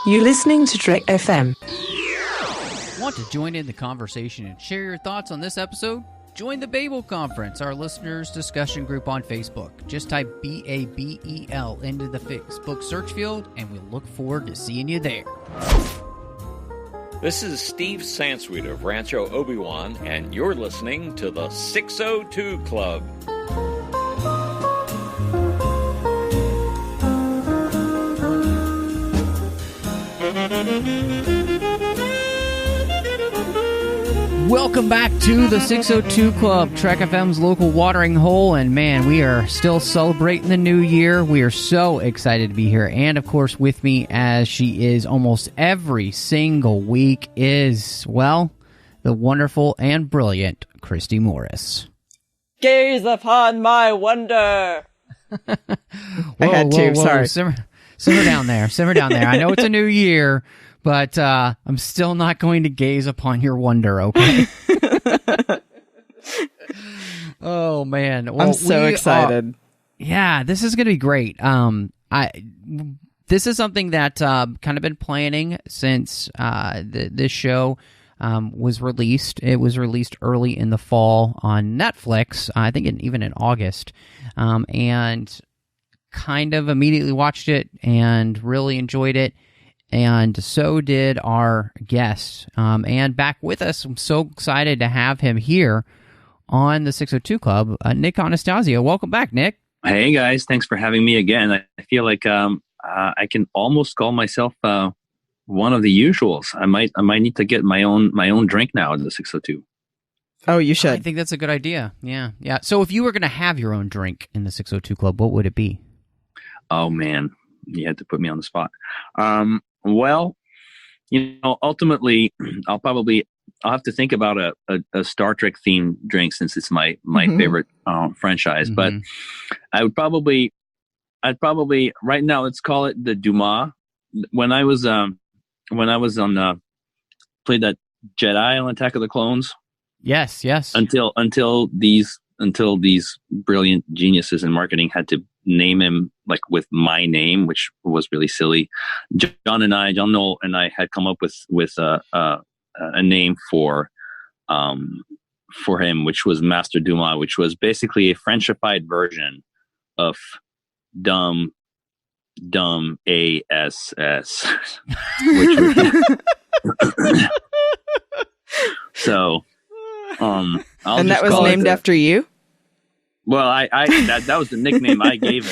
You're listening to Trek FM. Want to join in the conversation and share your thoughts on this episode? Join the Babel Conference, our listeners' discussion group on Facebook. Just type BABEL into the Facebook search field, and we'll look forward to seeing you there. This is Steve Sansweet of Rancho Obi-Wan, and you're listening to the 602 Club. Welcome back to the 602 Club, Trek FM's local watering hole, and man, we are still celebrating the new year. We are so excited to be here, and of course with me, as she is almost every single week, is, well, the wonderful and brilliant Christy Morris. Gaze upon my wonder! I had to, sorry. Simmer down there, I know it's a new year, but I'm still not going to gaze upon your wonder, okay? Oh, man. Well, I'm so excited. Yeah, this is going to be great. This is something that kind of been planning since this show was released. It was released early in the fall on Netflix, I think even in August, and kind of immediately watched it and really enjoyed it. And so did our guest. And back with us, I'm so excited to have him here on the 602 Club, Nic Anastassiou. Welcome back, Nic. Hey, guys. Thanks for having me again. I feel like I can almost call myself one of the usuals. I might need to get my own drink now in the 602. Oh, you should. I think that's a good idea. Yeah. So if you were going to have your own drink in the 602 Club, what would it be? Oh, man. You had to put me on the spot. Well, ultimately, I'll have to think about a Star Trek themed drink since it's my favorite franchise. Mm-hmm. But I'd probably right now, let's call it the Dumas. When I was on played that Jedi on Attack of the Clones. Yes. Until these brilliant geniuses in marketing had to name him like with my name, which was really silly. John Noel and I had come up with a name for him, which was Master Dumas, which was basically a Frenchified version of dumb ASS. So and that was named after you? Well, that was the nickname I gave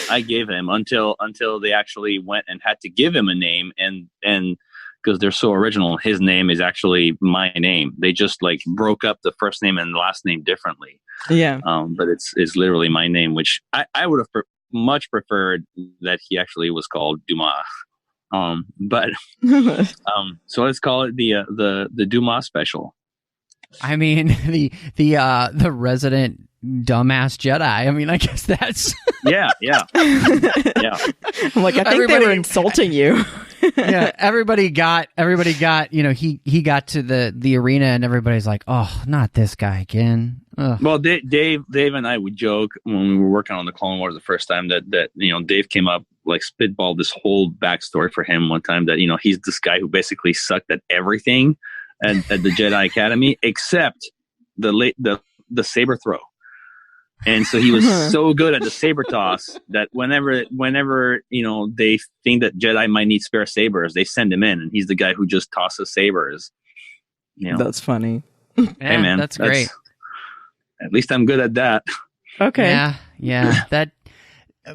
him until they actually went and had to give him a name, and because they're so original, his name is actually my name. They just like broke up the first name and last name differently. Yeah. But it's literally my name, which I would have much preferred that he actually was called Dumas. But so let's call it the Dumas special. I mean, the resident dumbass Jedi. I mean, I guess that's yeah. I'm like, I think they were insulting you. Yeah, everybody got. He got to the arena, and everybody's like, "Oh, not this guy again." Ugh. Well, Dave and I would joke when we were working on the Clone Wars the first time that Dave came up, like, spitballed this whole backstory for him one time that he's this guy who basically sucked at everything at the Jedi Academy except the saber throw. And so he was so good at the saber toss that whenever they think that Jedi might need spare sabers, they send him in, and he's the guy who just tosses sabers. That's funny. Yeah, hey man, that's great. At least I'm good at that. Okay. Yeah. That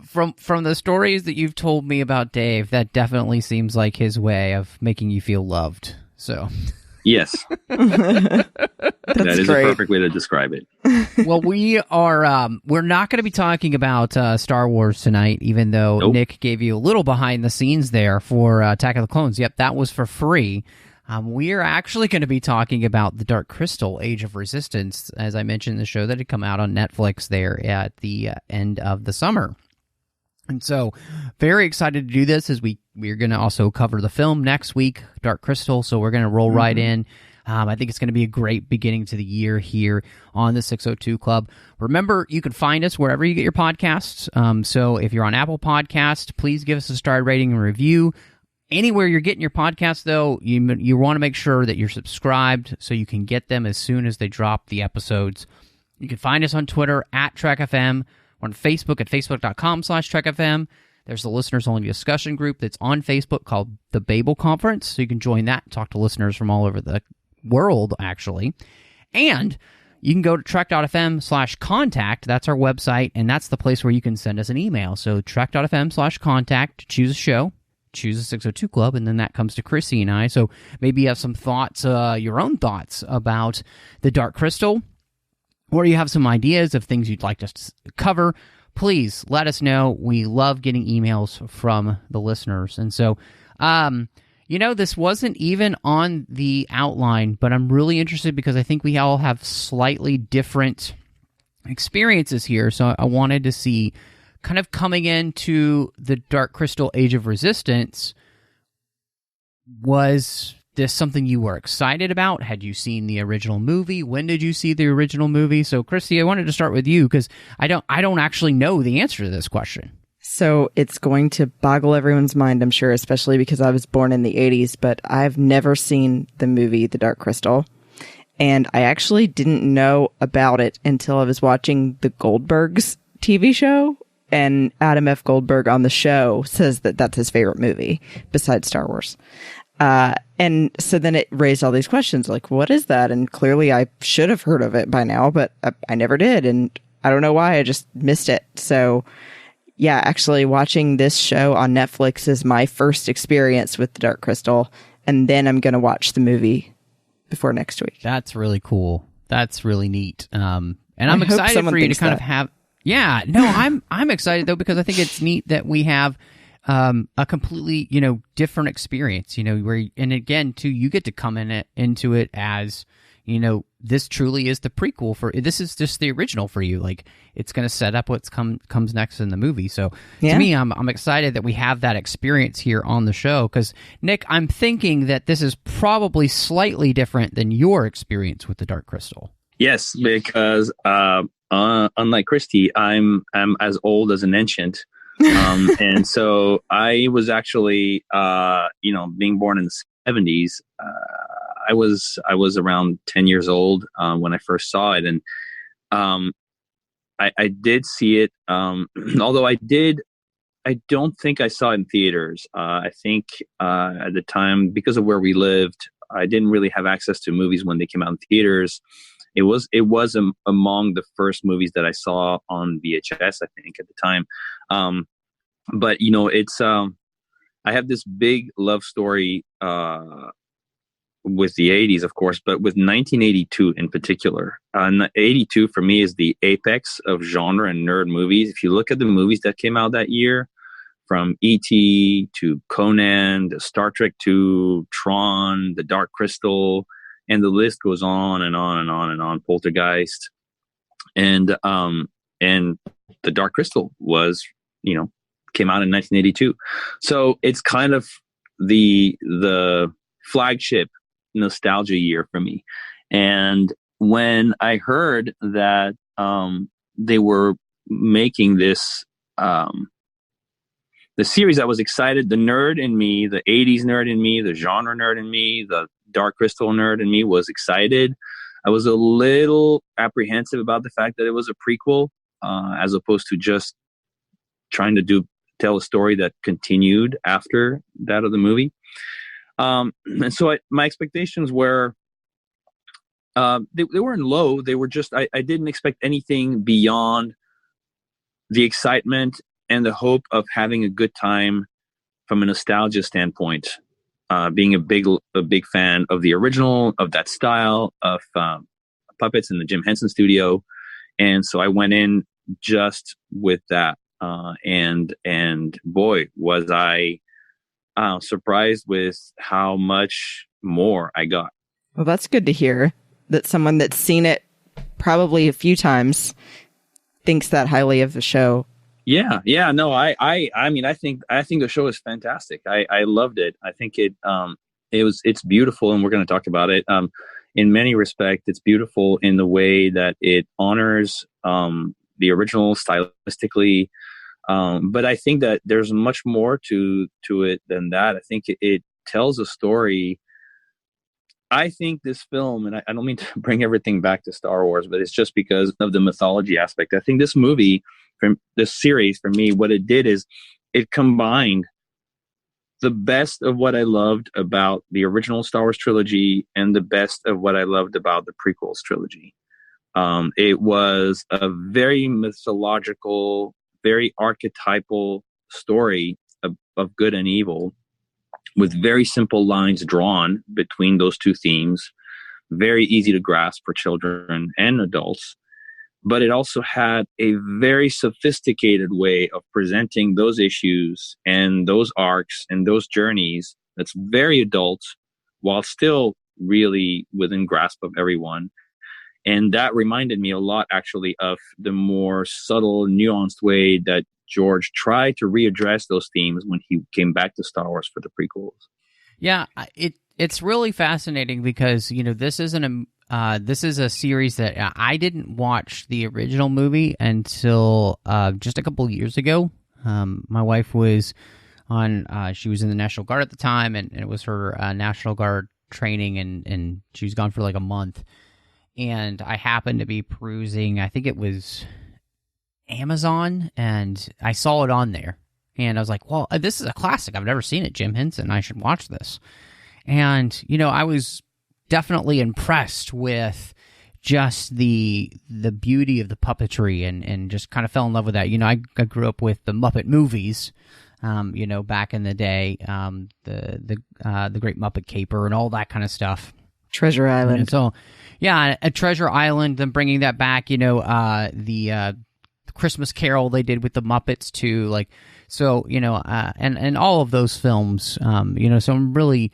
from the stories that you've told me about Dave, that definitely seems like his way of making you feel loved. So. Yes. That is great. A perfect way to describe it. Well, we're not going to be talking about Star Wars tonight, even though Nic gave you a little behind the scenes there for Attack of the Clones. Yep, that was for free. We are actually going to be talking about the Dark Crystal: Age of Resistance, as I mentioned, the show that had come out on Netflix there at the end of the summer. And so, very excited to do this, as we're going to also cover the film next week, Dark Crystal, so we're going to roll right in. I think it's going to be a great beginning to the year here on the 602 Club. Remember, you can find us wherever you get your podcasts. So if you're on Apple Podcasts, please give us a star rating and review. Anywhere you're getting your podcast, though, you want to make sure that you're subscribed so you can get them as soon as they drop the episodes. You can find us on Twitter at TrekFM, on Facebook at facebook.com/TrekFM. There's a listeners-only discussion group that's on Facebook called the Babel Conference, so you can join that and talk to listeners from all over the world, actually. And you can go to trek.fm/contact. That's our website, and that's the place where you can send us an email. So trek.fm/contact, choose a show, choose a 602 Club, and then that comes to Christy and I. So maybe you have some thoughts, your own thoughts about the Dark Crystal, or you have some ideas of things you'd like us to cover. Please let us know. We love getting emails from the listeners. And so, this wasn't even on the outline, but I'm really interested because I think we all have slightly different experiences here. So I wanted to see, kind of coming into the Dark Crystal Age of Resistance, was this something you were excited about? Had you seen the original movie? When did you see the original movie? So, Christy, I wanted to start with you because I don't actually know the answer to this question. So it's going to boggle everyone's mind, I'm sure, especially because I was born in the 80s, but I've never seen the movie The Dark Crystal. And I actually didn't know about it until I was watching the Goldbergs TV show. And Adam F. Goldberg on the show says that that's his favorite movie besides Star Wars. And so then it raised all these questions like, what is that? And clearly I should have heard of it by now, but I never did. And I don't know why, I just missed it. So yeah, actually watching this show on Netflix is my first experience with the Dark Crystal. And then I'm going to watch the movie before next week. That's really cool. That's really neat. And I'm excited for you to kind of have, I'm excited though, because I think it's neat that we have a completely, different experience, and again, too, you get to come into it as, this truly is the prequel this is just the original for you. Like, it's going to set up what's comes next in the movie. So to me, I'm excited that we have that experience here on the show. Because Nick, I'm thinking that this is probably slightly different than your experience with the Dark Crystal. Yes, because unlike Christy, I'm as old as an ancient. And so I was actually, being born in the 70s, I was around 10 years old when I first saw it. And I did see it, although I don't think I saw it in theaters. I think at the time, because of where we lived, I didn't really have access to movies when they came out in theaters. It was among the first movies that I saw on VHS, I think, at the time. But it's I have this big love story with the 80s, of course, but with 1982 in particular. 82 for me is the apex of genre and nerd movies. If you look at the movies that came out that year, from E.T. to Conan to Star Trek 2, Tron, The Dark Crystal, and the list goes on and on and on and on. Poltergeist, and The Dark Crystal was, came out in 1982. So it's kind of the flagship nostalgia year for me. And when I heard that they were making this the series, I was excited. The nerd in me, the 80s nerd in me, the genre nerd in me, the Dark Crystal nerd in me was excited. I was a little apprehensive about the fact that it was a prequel, as opposed to just trying to tell a story that continued after that of the movie. And so my expectations were, they weren't low. They were just, I didn't expect anything beyond the excitement and the hope of having a good time from a nostalgia standpoint. Being a big fan of the original, of that style of puppets in the Jim Henson studio. And so I went in just with that. And boy, was I surprised with how much more I got. Well, that's good to hear that someone that's seen it probably a few times thinks that highly of the show. Yeah. No, I mean, I think the show is fantastic. I loved it. I think it's beautiful, and we're going to talk about it. In many respects, it's beautiful in the way that it honors the original stylistically. But I think that there's much more to it than that. I think it tells a story. I think this film, and I don't mean to bring everything back to Star Wars, but it's just because of the mythology aspect. I think this movie, from this series, for me, what it did is it combined the best of what I loved about the original Star Wars trilogy and the best of what I loved about the prequels trilogy. It was a very mythological, very archetypal story of good and evil, with very simple lines drawn between those two themes, very easy to grasp for children and adults. But it also had a very sophisticated way of presenting those issues and those arcs and those journeys that's very adult, while still really within grasp of everyone. And that reminded me a lot, actually, of the more subtle, nuanced way that George tried to readdress those themes when he came back to Star Wars for the prequels. Yeah, it's really fascinating because, you know, this is a series that I didn't watch the original movie until just a couple years ago. My wife was she was in the National Guard at the time, and it was her National Guard training, and she was gone for like a month. And I happened to be perusing, I think it was Amazon, and I saw it on there. And I was like, well, this is a classic. I've never seen it, Jim Henson. I should watch this. And, you know, I was definitely impressed with just the beauty of the puppetry, and just kind of fell in love with that. You know, I grew up with the Muppet movies, you know, back in the day, the Great Muppet Caper and all that kind of stuff. Treasure Island. And so, yeah, a Treasure Island, then bringing that back, you know, the Christmas Carol they did with the Muppets too, like, so, you know, and all of those films, you know, so I'm really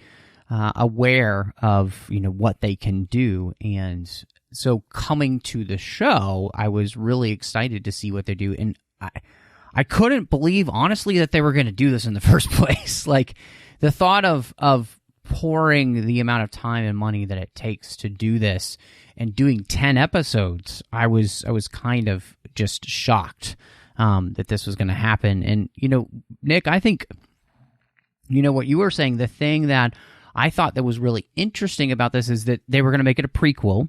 aware of, you know, what they can do. And so coming to the show, I was really excited to see what they do. And I couldn't believe, honestly, that they were going to do this in the first place. Like, the thought of pouring the amount of time and money that it takes to do this and doing 10 episodes, I was kind of just shocked that this was going to happen. And, you know, Nick, I think, you know, what you were saying, the thing that I thought that was really interesting about this is that they were going to make it a prequel.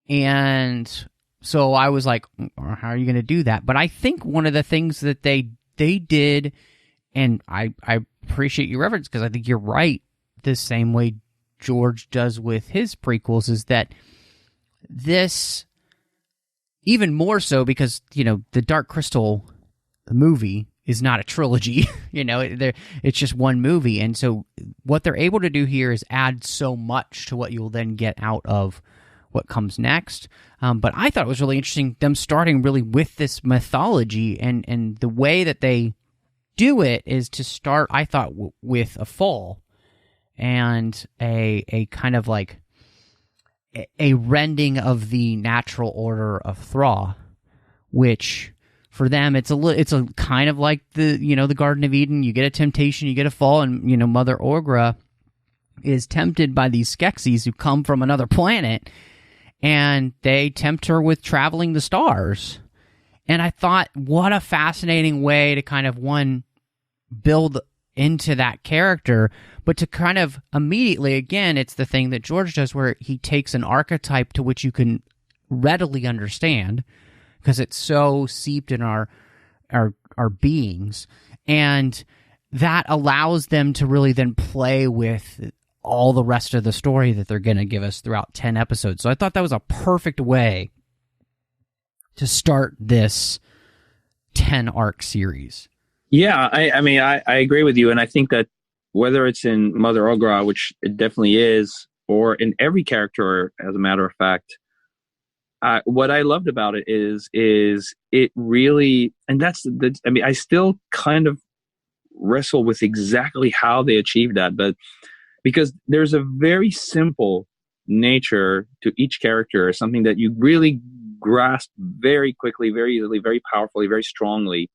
And so I was like, how are you going to do that? But I think one of the things that they did, and I appreciate your reference because I think you're right, the same way George does with his prequels, is that this, even more so because, you know, the Dark Crystal movie is not a trilogy, you know, it's just one movie. And so what they're able to do here is add so much to what you'll then get out of what comes next. But I thought it was really interesting, them starting really with this mythology, and the way that they do it is to start, I thought, with a fall and a kind of like a rending of the natural order of Thraw, which for them it's a kind of like the Garden of Eden. You get a temptation, you get a fall, and you know, Mother Orgra is tempted by these Skeksis who come from another planet, and they tempt her with traveling the stars. And I thought, what a fascinating way to kind of, one, build into that character, but to kind of immediately, again, it's the thing that George does where he takes an archetype to which you can readily understand because it's so seeped in our beings, and that allows them to really then play with all the rest of the story that they're going to give us throughout 10 episodes. So I thought that was a perfect way to start this 10 arc series. Yeah, I mean, I agree with you. And I think that whether it's in Mother Ogra, which it definitely is, or in every character, as a matter of fact, what I loved about it is it really, and I still kind of wrestle with exactly how they achieved that, but because there's a very simple nature to each character, something that you really grasp very quickly, very easily, very powerfully, very strongly.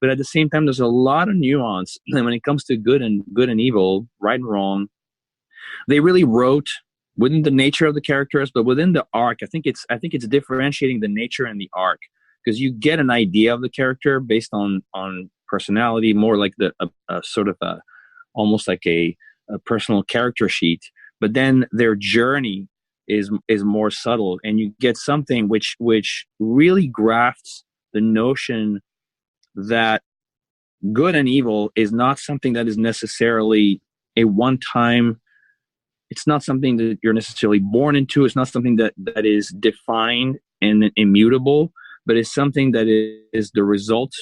But at the same time, there's a lot of nuance. And when it comes to good and evil, right and wrong, they really wrote within the nature of the characters, but within the arc. I think it's differentiating the nature and the arc because you get an idea of the character based on personality, more like a sort of almost like a personal character sheet. But then their journey is more subtle, and you get something which really grafts the notion that good and evil is not something that is necessarily a one-time. It's not something that you're necessarily born into. It's not something that is defined and immutable, but it's something that is the result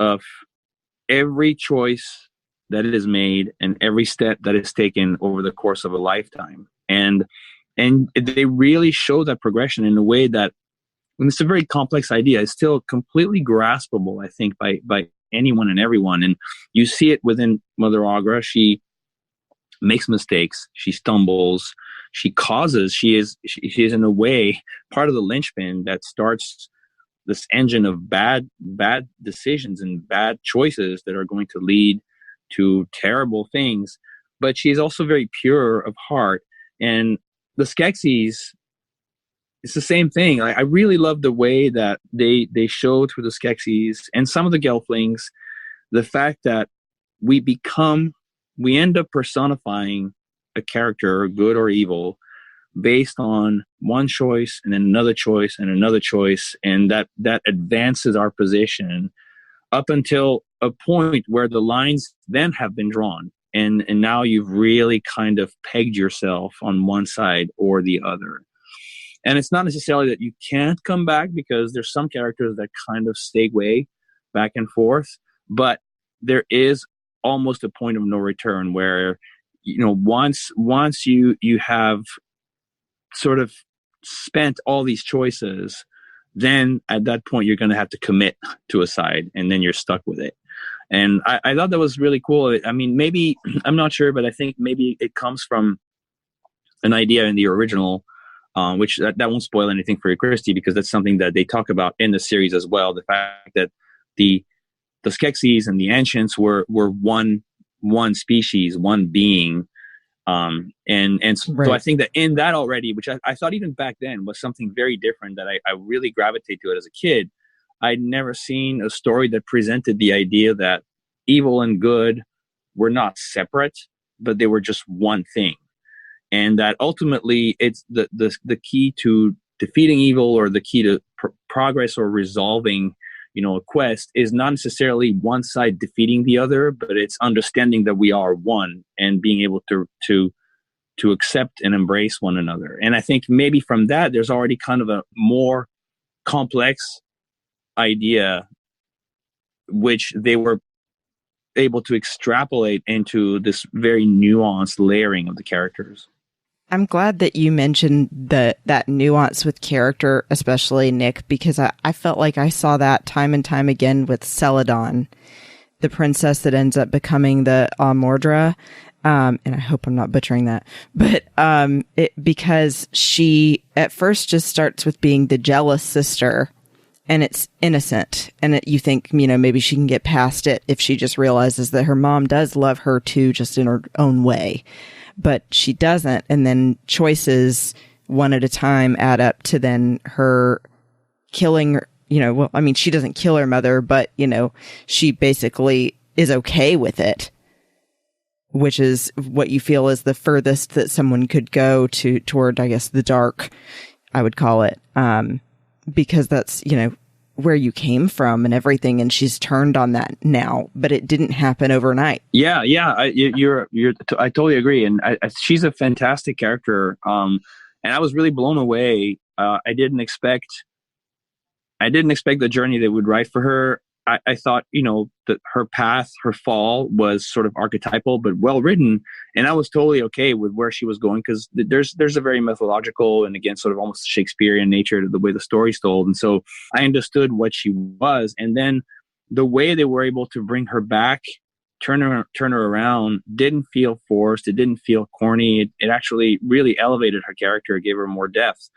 of every choice that is made and every step that is taken over the course of a lifetime. And they really show that progression in a way that, and it's a very complex idea, it's still completely graspable, I think, by anyone and everyone. And you see it within Mother Agra. She makes mistakes, she stumbles, she is in a way part of the linchpin that starts this engine of bad decisions and bad choices that are going to lead to terrible things. But she is also very pure of heart. And the Skeksis, it's the same thing. I really love the way that they show through the Skeksis and some of the Gelflings the fact that we end up personifying a character, good or evil, based on one choice and then another choice and another choice, and that advances our position up until a point where the lines then have been drawn, and now you've really kind of pegged yourself on one side or the other. And it's not necessarily that you can't come back, because there's some characters that kind of segue back and forth, but there is almost a point of no return where, once you have sort of spent all these choices, then at that point you're going to have to commit to a side, and then you're stuck with it. And I thought that was really cool. I mean, maybe, I'm not sure, but I think maybe it comes from an idea in the original, which that won't spoil anything for you, Christy, because that's something that they talk about in the series as well. The fact that the Skeksis and the Ancients were one species, one being. And so Right. I think that in that already, which I thought even back then was something very different that I really gravitate to it as a kid. I'd never seen a story that presented the idea that evil and good were not separate, but they were just one thing. And that ultimately it's the key to defeating evil, or the key to progress or resolving, a quest, is not necessarily one side defeating the other, but it's understanding that we are one and being able to accept and embrace one another. And I think maybe from that, there's already kind of a more complex idea, which they were able to extrapolate into this very nuanced layering of the characters. I'm glad that you mentioned that nuance with character, especially Nick, because I felt like I saw that time and time again with Celadon, the princess that ends up becoming the Amordra. And I hope I'm not butchering that, but because she at first just starts with being the jealous sister, and it's innocent, and you think, maybe she can get past it if she just realizes that her mom does love her too, just in her own way. But she doesn't. And then choices one at a time add up to then her killing her, she doesn't kill her mother, but, she basically is okay with it, which is what you feel is the furthest that someone could go toward, I guess, the dark, I would call it. Because that's, where you came from and everything, and she's turned on that now, but it didn't happen overnight. Yeah. I totally agree. And she's a fantastic character. And I was really blown away. I didn't expect the journey they would write for her. I thought, that her path, her fall was sort of archetypal, but well written. And I was totally okay with where she was going, because there's a very methodological and, again, sort of almost Shakespearean nature to the way the story's told. And so I understood what she was. And then the way they were able to bring her back, turn her around, didn't feel forced. It didn't feel corny. It actually really elevated her character, gave her more depth.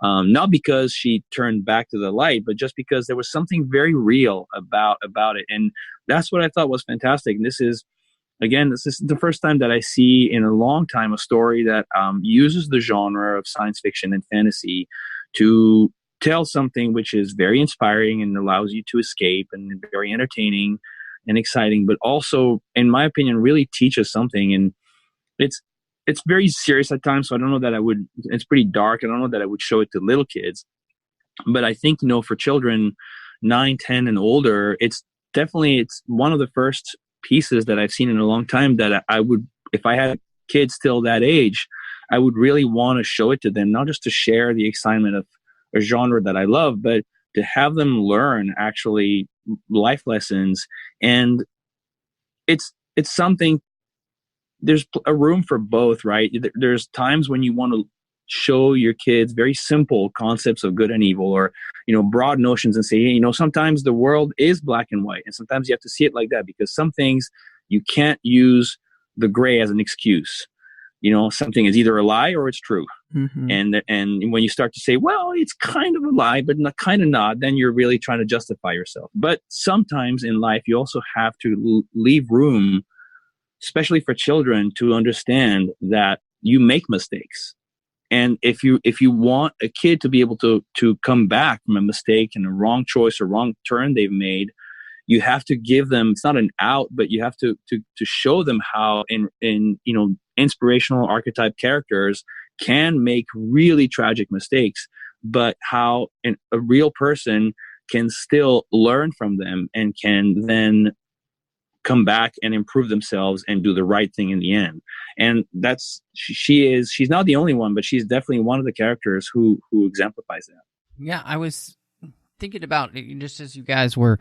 Not because she turned back to the light, but just because there was something very real about it. And that's what I thought was fantastic. And this is the first time that I see in a long time a story that uses the genre of science fiction and fantasy to tell something which is very inspiring and allows you to escape and very entertaining and exciting, but also, in my opinion, really teaches something. And it's very serious at times, so I don't know that I would, it's pretty dark. I don't know that I would show it to little kids. But I think, for children 9, 10 and older, it's one of the first pieces that I've seen in a long time that I would, if I had kids still that age, I would really want to show it to them, not just to share the excitement of a genre that I love, but to have them learn actually life lessons. And it's something, there's a room for both, right? There's times when you want to show your kids very simple concepts of good and evil, or broad notions, and say, hey, sometimes the world is black and white, and sometimes you have to see it like that, because some things you can't use the gray as an excuse. Something is either a lie or it's true. Mm-hmm. And when you start to say, well, it's kind of a lie, but not kind of not, then you're really trying to justify yourself. But sometimes in life, you also have to leave room, especially for children, to understand that you make mistakes. And if you want a kid to be able to come back from a mistake and a wrong choice or wrong turn they've made, you have to give them, it's not an out, but you have to show them how in inspirational archetype characters can make really tragic mistakes, but how a real person can still learn from them and can then come back and improve themselves and do the right thing in the end. And she's not the only one, but she's definitely one of the characters who exemplifies that. Yeah, I was thinking about, just as you guys were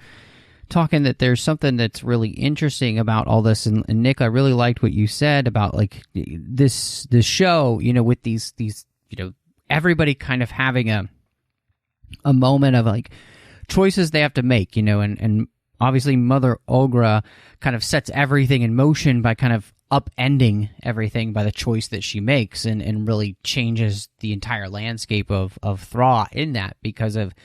talking, that there's something that's really interesting about all this. And Nick, I really liked what you said about like this show, with these everybody kind of having a moment of like choices they have to make, and obviously Mother Ogra kind of sets everything in motion by kind of upending everything by the choice that she makes, and really changes the entire landscape of Thra in that, because of,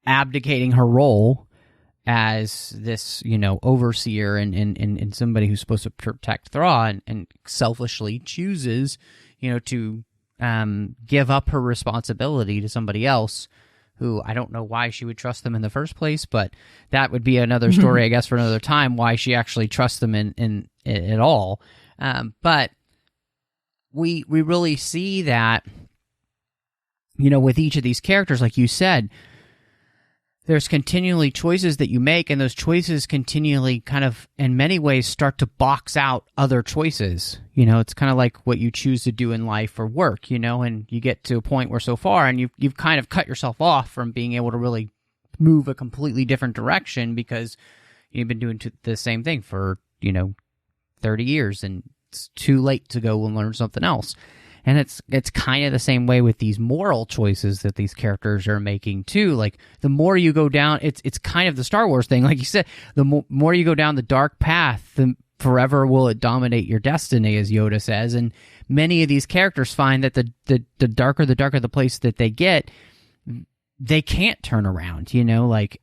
abdicating her role as this, overseer and somebody who's supposed to protect Thra, and selfishly chooses, to give up her responsibility to somebody else who I don't know why she would trust them in the first place, but that would be another story, I guess, for another time, why she actually trusts them in at all. But we really see that, with each of these characters, like you said, there's continually choices that you make, and those choices continually kind of, in many ways, start to box out other choices. It's kind of like what you choose to do in life or work, and you get to a point where so far, and you've kind of cut yourself off from being able to really move a completely different direction, because you've been doing the same thing for, 30 years, and it's too late to go and learn something else. And it's kind of the same way with these moral choices that these characters are making too. Like, the more you go down, it's kind of the Star Wars thing. Like you said, the more you go down the dark path, the forever will it dominate your destiny, as Yoda says. And many of these characters find that the darker the place that they get, they can't turn around,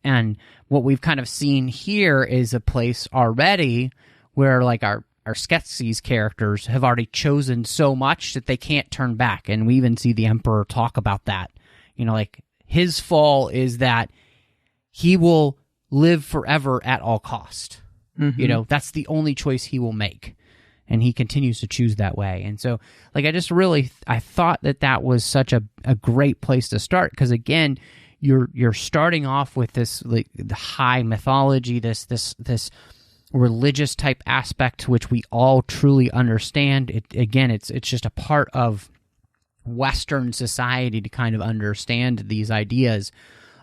and what we've kind of seen here is a place already where, like, our Skeksis characters have already chosen so much that they can't turn back. And we even see the Emperor talk about that. Like, his fall is that he will live forever at all cost. Mm-hmm. That's the only choice he will make. And he continues to choose that way. And so, like, I thought that was such a great place to start. Because again, you're starting off with this, like, the high mythology, this religious type aspect, which we all truly understand. It's just a part of Western society to kind of understand these ideas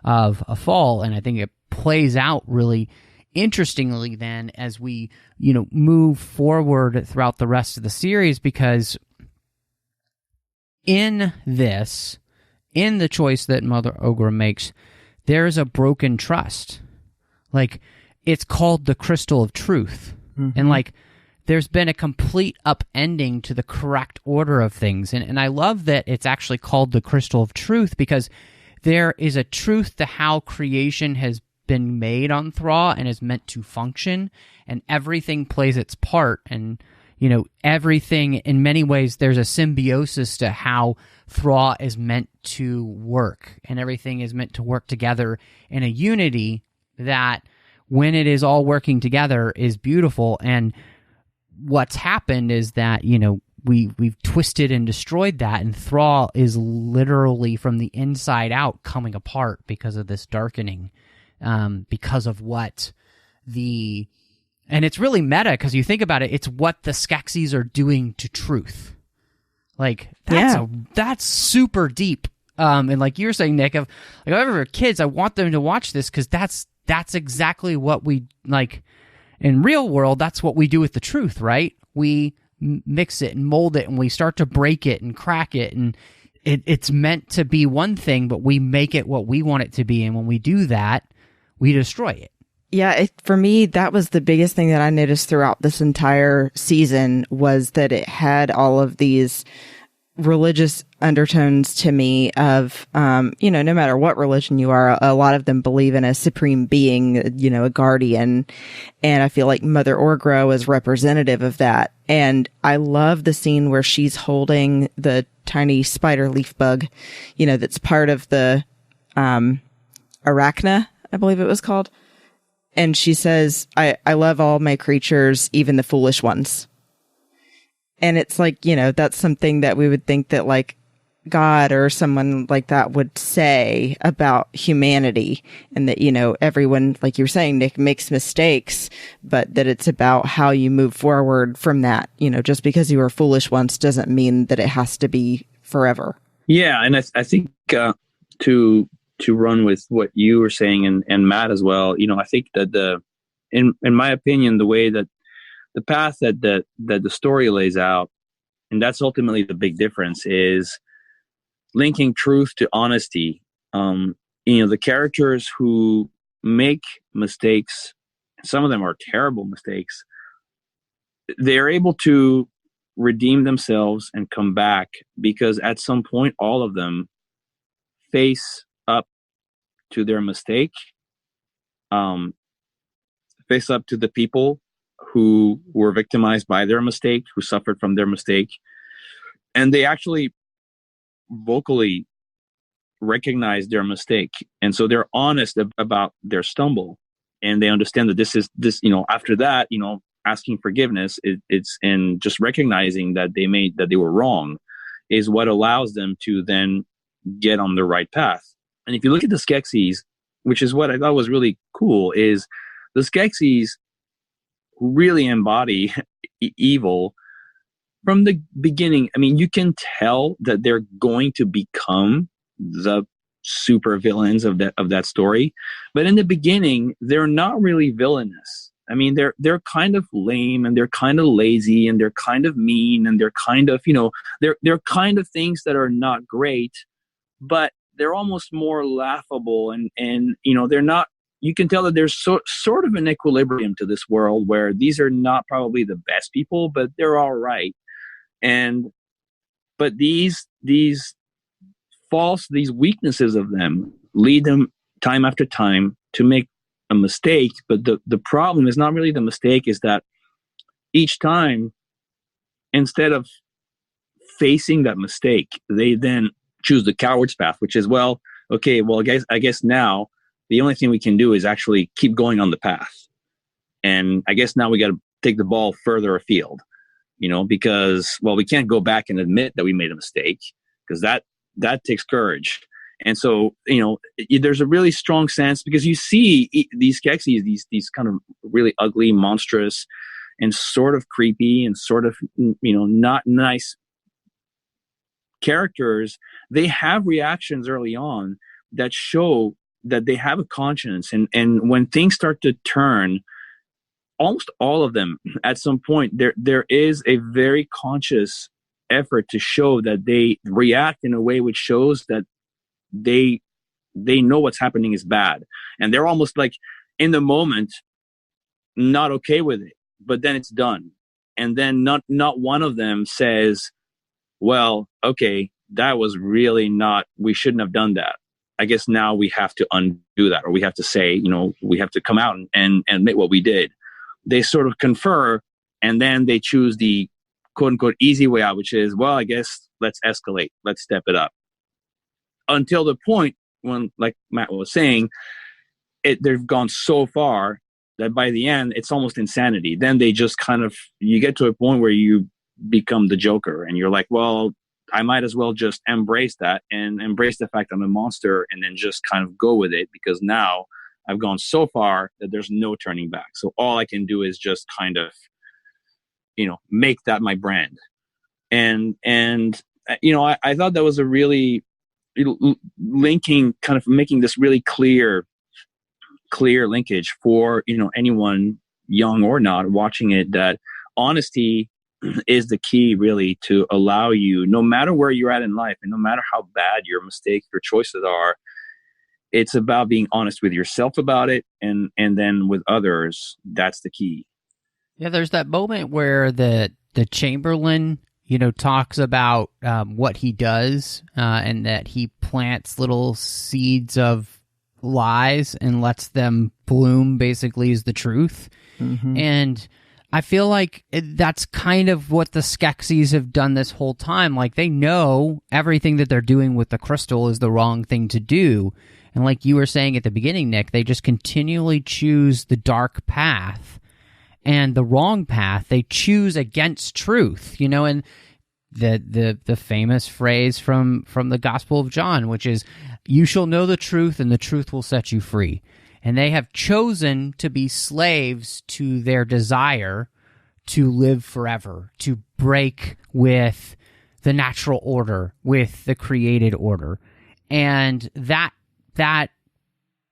of a fall, and I think it plays out really interestingly then as we move forward throughout the rest of the series, because in the choice that Mother Ogra makes, there's a broken trust. Like, it's called the Crystal of Truth. Mm-hmm. And, like, there's been a complete upending to the correct order of things. And I love that it's actually called the Crystal of Truth, because there is a truth to how creation has been made on Thra and is meant to function, and everything plays its part. And, everything, in many ways, there's a symbiosis to how Thraw is meant to work, and everything is meant to work together in a unity that, when it is all working together, is beautiful. And what's happened is that, we've twisted and destroyed that, and Thraw is literally from the inside out coming apart because of this darkening, because of what and it's really meta, because you think about it, it's what the Skeksis are doing to truth. Like, that's super deep. And like you were saying, Nick, if ever kids, I want them to watch this, because that's exactly what we, like, in real world, that's what we do with the truth, right? We mix it and mold it, and we start to break it and crack it, and it's meant to be one thing, but we make it what we want it to be, and when we do that, we destroy it. Yeah, for me, that was the biggest thing that I noticed throughout this entire season, was that it had all of these religious undertones to me of, no matter what religion you are, a lot of them believe in a supreme being, a guardian. And I feel like Mother Orgro is representative of that. And I love the scene where she's holding the tiny spider leaf bug, that's part of the, Arachna, I believe it was called. And she says, I love all my creatures, even the foolish ones. And it's like, that's something that we would think that, like, God or someone like that would say about humanity, and that, everyone, like you were saying, Nick, makes mistakes, but that it's about how you move forward from that. Just because you were foolish once doesn't mean that it has to be forever. Yeah. And I think to run with what you were saying, and Matt as well, I think that in my opinion, the way that the path that the story lays out, and that's ultimately the big difference, is linking truth to honesty. The characters who make mistakes, some of them are terrible mistakes, they're able to redeem themselves and come back, because at some point, all of them face up to their mistake, face up to the people who were victimized by their mistake, who suffered from their mistake, and they actually vocally recognize their mistake. And so they're honest about their stumble, and they understand that this, after that, asking forgiveness, it's and just recognizing that they were wrong is what allows them to then get on the right path. And if you look at the Skeksis, which is what I thought was really cool, is the Skeksis really embody evil from the beginning. I mean, you can tell that they're going to become the super villains of that story, but in the beginning, they're not really villainous. I mean, they're kind of lame, and they're kind of lazy, and they're kind of mean, and they're kind of, they're kind of things that are not great, but they're almost more laughable, and they're not. You can tell that there's sort of an equilibrium to this world where these are not probably the best people, but they're all right. But these weaknesses of them lead them time after time to make a mistake. But the problem is not really the mistake, is that each time, instead of facing that mistake, they then choose the coward's path, which is, I guess now the only thing we can do is actually keep going on the path. And I guess now we got to take the ball further afield, because, we can't go back and admit that we made a mistake, because that takes courage. And so, there's a really strong sense, because you see these Skeksis, these kind of really ugly, monstrous, and sort of creepy, and sort of, not nice characters. They have reactions early on that show that they have a conscience, and when things start to turn, almost all of them at some point, there is a very conscious effort to show that they react in a way which shows that they know what's happening is bad, and they're almost like in the moment not okay with it, but then it's done, and then not one of them says, well, okay, that was really not, we shouldn't have done that. I guess now we have to undo that, or we have to say, we have to come out and admit what we did. They sort of confer And then they choose the quote unquote easy way out, which is, well, I guess let's escalate, let's step it up. Until the point when, like Matt was saying, they've gone so far that by the end, it's almost insanity. Then they just you get to a point where you become the Joker and you're like, well, I might as well just embrace that and embrace the fact I'm a monster and then just kind of go with it, because now I've gone so far that there's no turning back. So all I can do is just kind of, make that my brand. And I thought that was a really linking, kind of making this really clear linkage for, anyone young or not watching it, that honesty is the key really to allow you, no matter where you're at in life and no matter how bad your mistakes, your choices are, it's about being honest with yourself about it. And then with others, that's the key. Yeah, there's that moment where the Chamberlain, talks about what he does and that he plants little seeds of lies and lets them bloom, basically, is the truth. Mm-hmm. And I feel like that's kind of what the Skeksis have done this whole time. Like, they know everything that they're doing with the crystal is the wrong thing to do. And like you were saying at the beginning, Nick, they just continually choose the dark path and the wrong path. They choose against truth, and the famous phrase from the Gospel of John, which is, "You shall know the truth, and the truth will set you free." And they have chosen to be slaves to their desire to live forever, to break with the natural order, with the created order. And that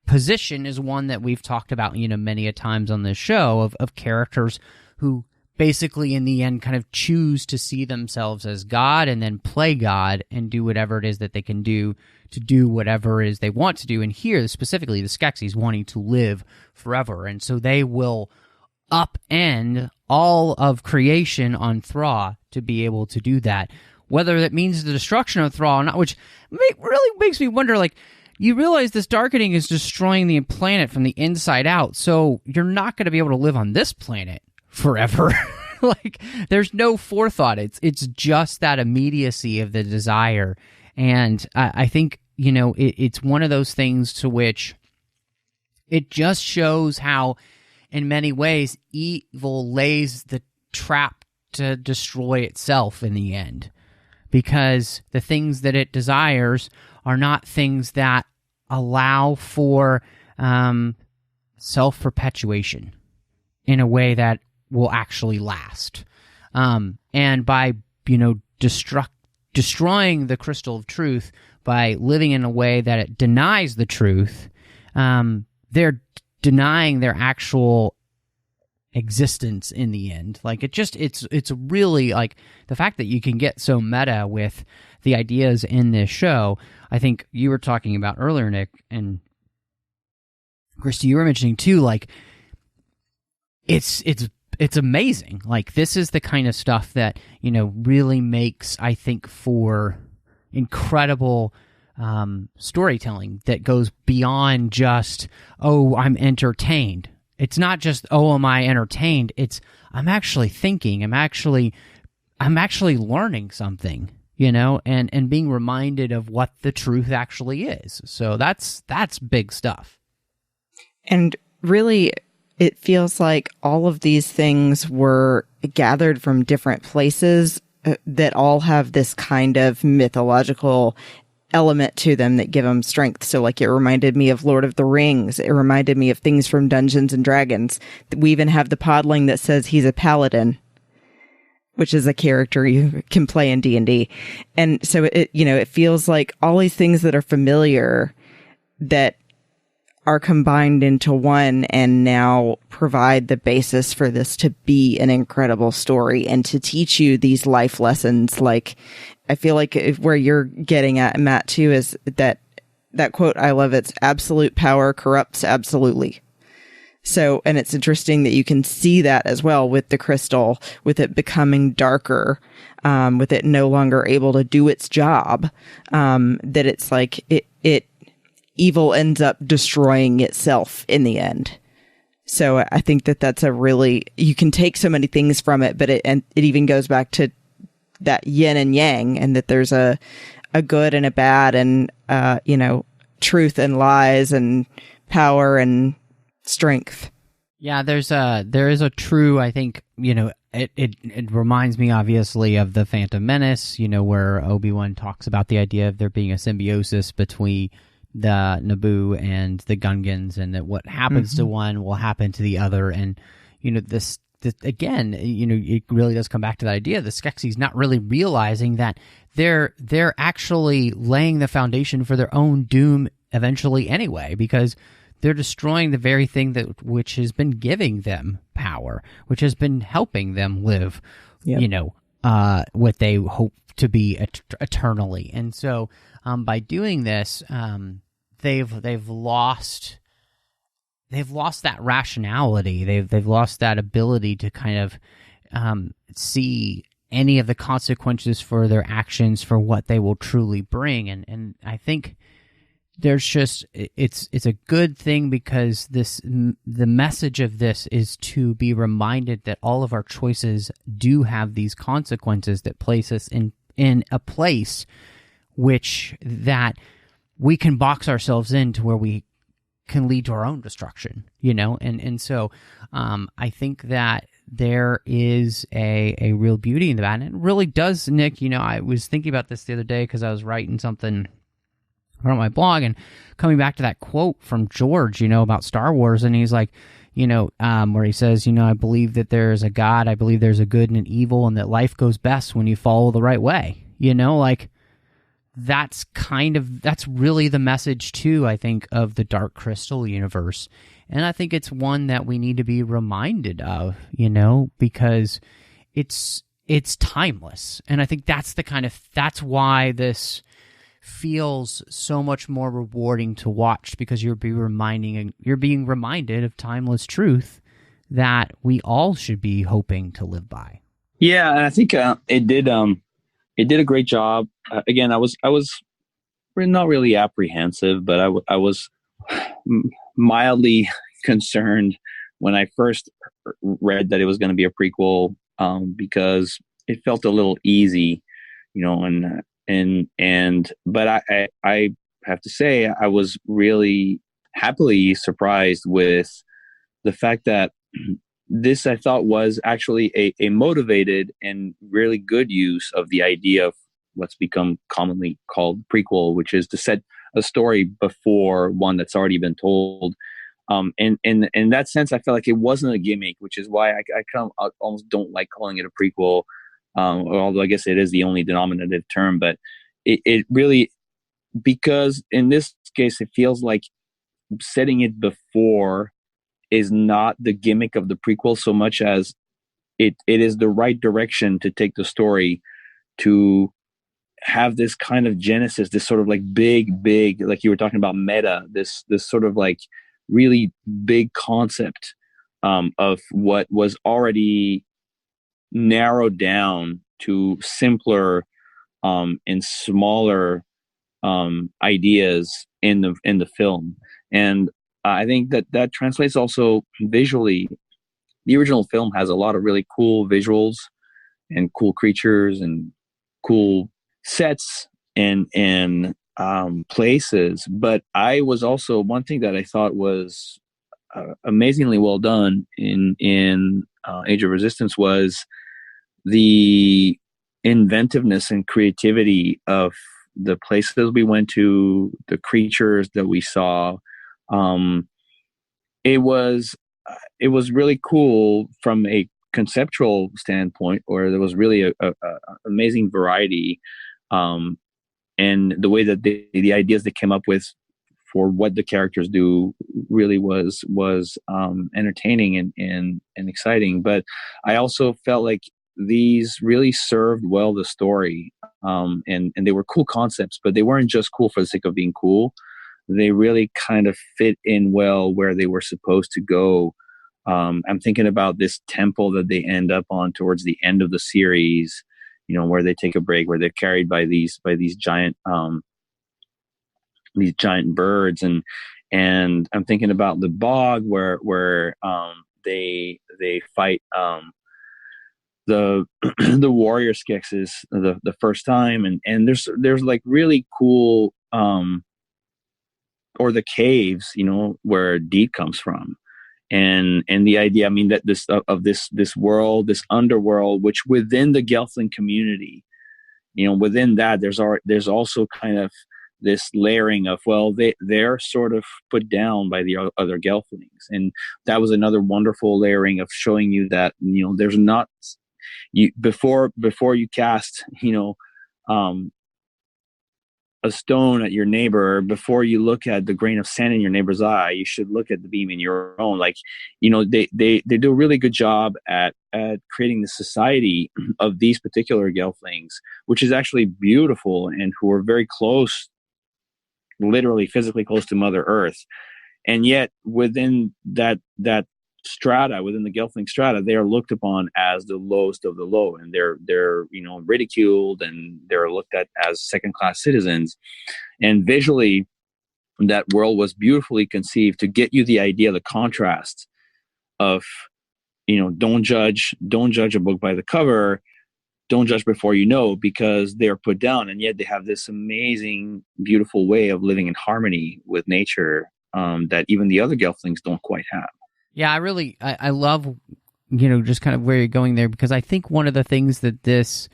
position is one that we've talked about, many a times on this show, of characters who basically in the end kind of choose to see themselves as God and then play God and do whatever it is that they can do to do whatever it is they want to do. And here, specifically, the Skeksis wanting to live forever. And so they will upend all of creation on Thra to be able to do that. Whether that means the destruction of Thra or not, which really makes me wonder, like, you realize this darkening is destroying the planet from the inside out, so you're not going to be able to live on this planet forever. Like, there's no forethought. It's just that immediacy of the desire. And I think, it's one of those things to which it just shows how, in many ways, evil lays the trap to destroy itself in the end. Because the things that it desires are not things that allow for self-perpetuation in a way that will actually last. And by, destroying the crystal of truth, by living in a way that it denies the truth, they're denying their actual existence in the end. Like, it's really, like, the fact that you can get so meta with the ideas in this show. I think you were talking about earlier, Nick, and Christy, you were mentioning too, like, it's amazing. Like, this is the kind of stuff that, really makes, I think, for incredible storytelling that goes beyond just, oh, I'm entertained. It's not just, oh, am I entertained? It's, I'm actually thinking. I'm actually learning something, and being reminded of what the truth actually is. So that's big stuff. And really, it feels like all of these things were gathered from different places that all have this kind of mythological element to them that give them strength. So, like, it reminded me of Lord of the Rings. It reminded me of things from Dungeons and Dragons. We even have the podling that says he's a paladin, which is a character you can play in D&D. And so it feels like all these things that are familiar that are combined into one and now provide the basis for this to be an incredible story and to teach you these life lessons. Like, I feel like where you're getting at, Matt, too, is that quote, I love, it's absolute power corrupts absolutely. So, and it's interesting that you can see that as well with the crystal, with it becoming darker, with it no longer able to do its job, that it's like evil ends up destroying itself in the end. So I think that that's a really, you can take so many things from it, but it even goes back to that yin and yang, and that there's a good and a bad, and truth and lies, and power and strength. Yeah, there is a true, I think, it reminds me obviously of the Phantom Menace, where Obi-Wan talks about the idea of there being a symbiosis between the Naboo and the Gungans, and that what happens to one will happen to the other. And, this again, it really does come back to the idea the Skeksis not really realizing that they're actually laying the foundation for their own doom eventually anyway, because they're destroying the very thing which has been giving them power, which has been helping them live, what they hope to be eternally. And so, by doing this, they've lost that rationality. They've lost that ability to kind of see any of the consequences for their actions, for what they will truly bring. And I think there's just, it's a good thing, because the message of this is to be reminded that all of our choices do have these consequences that place us in a place which that we can box ourselves into, where we can lead to our own destruction, and so I think that there is a real beauty in that. And it really does, Nick, I was thinking about this the other day because I was writing something on my blog and coming back to that quote from George, about Star Wars, and he's like, where he says, I believe that there's a God, I believe there's a good and an evil, and that life goes best when you follow the right way, that's really the message too, I think, of the Dark Crystal universe. And I think it's one that we need to be reminded of, because it's timeless. And I think that's why this feels so much more rewarding to watch, because you're being reminded of timeless truth that we all should be hoping to live by. Yeah, and I think it did a great job. Again, I was not really apprehensive, but I was mildly concerned when I first read that it was going to be a prequel, because it felt a little easy, but I have to say I was really happily surprised with the fact that this, I thought, was actually a motivated and really good use of the idea of what's become commonly called prequel, which is to set a story before one that's already been told. And in that sense, I felt like it wasn't a gimmick, which is why I almost don't like calling it a prequel. Although I guess it is the only denominative term, but it really, because in this case, it feels like setting it before is not the gimmick of the prequel so much as it is the right direction to take the story, to have this kind of genesis, this sort of like big, like you were talking about, meta, this sort of like really big concept of what was already narrowed down to simpler and smaller ideas in the film. And I think that translates also visually. The original film has a lot of really cool visuals and cool creatures and cool sets and places. But I was also, one thing that I thought was amazingly well done in Age of Resistance was the inventiveness and creativity of the places we went to, the creatures that we saw. It was really cool from a conceptual standpoint, where there was really a amazing variety, and the way that the ideas they came up with for what the characters do really was entertaining and exciting. But I also felt like these really served well the story, and they were cool concepts, but they weren't just cool for the sake of being cool. They really kind of fit in well where they were supposed to go. I'm thinking about this temple that they end up on towards the end of the series, where they take a break, where they're carried by these giant birds, and And I'm thinking about the bog where they fight the the warrior Skeksis the first time, and there's like really cool or the caves, where Deet comes from, and the idea, I mean, that this world, this underworld, which within the Gelfling community, within that there's also kind of this layering of, well, they're sort of put down by the other Gelflings, and that was another wonderful layering of showing you that there's not, you before you cast a stone at your neighbor, before you look at the grain of sand in your neighbor's eye, you should look at the beam in your own. Like, they do a really good job at creating the society of these particular Gelflings, which is actually beautiful, and who are very close, literally physically close to Mother Earth. And yet within that strata, within the Gelfling strata, they are looked upon as the lowest of the low, and they're ridiculed, and they're looked at as second-class citizens. And visually, that world was beautifully conceived to get you the idea, the contrast of, don't judge a book by the cover, don't judge before you know, because they're put down, and yet they have this amazing, beautiful way of living in harmony with nature that even the other Gelflings don't quite have. Yeah, I love, just kind of where you're going there, because I think one of the things that this,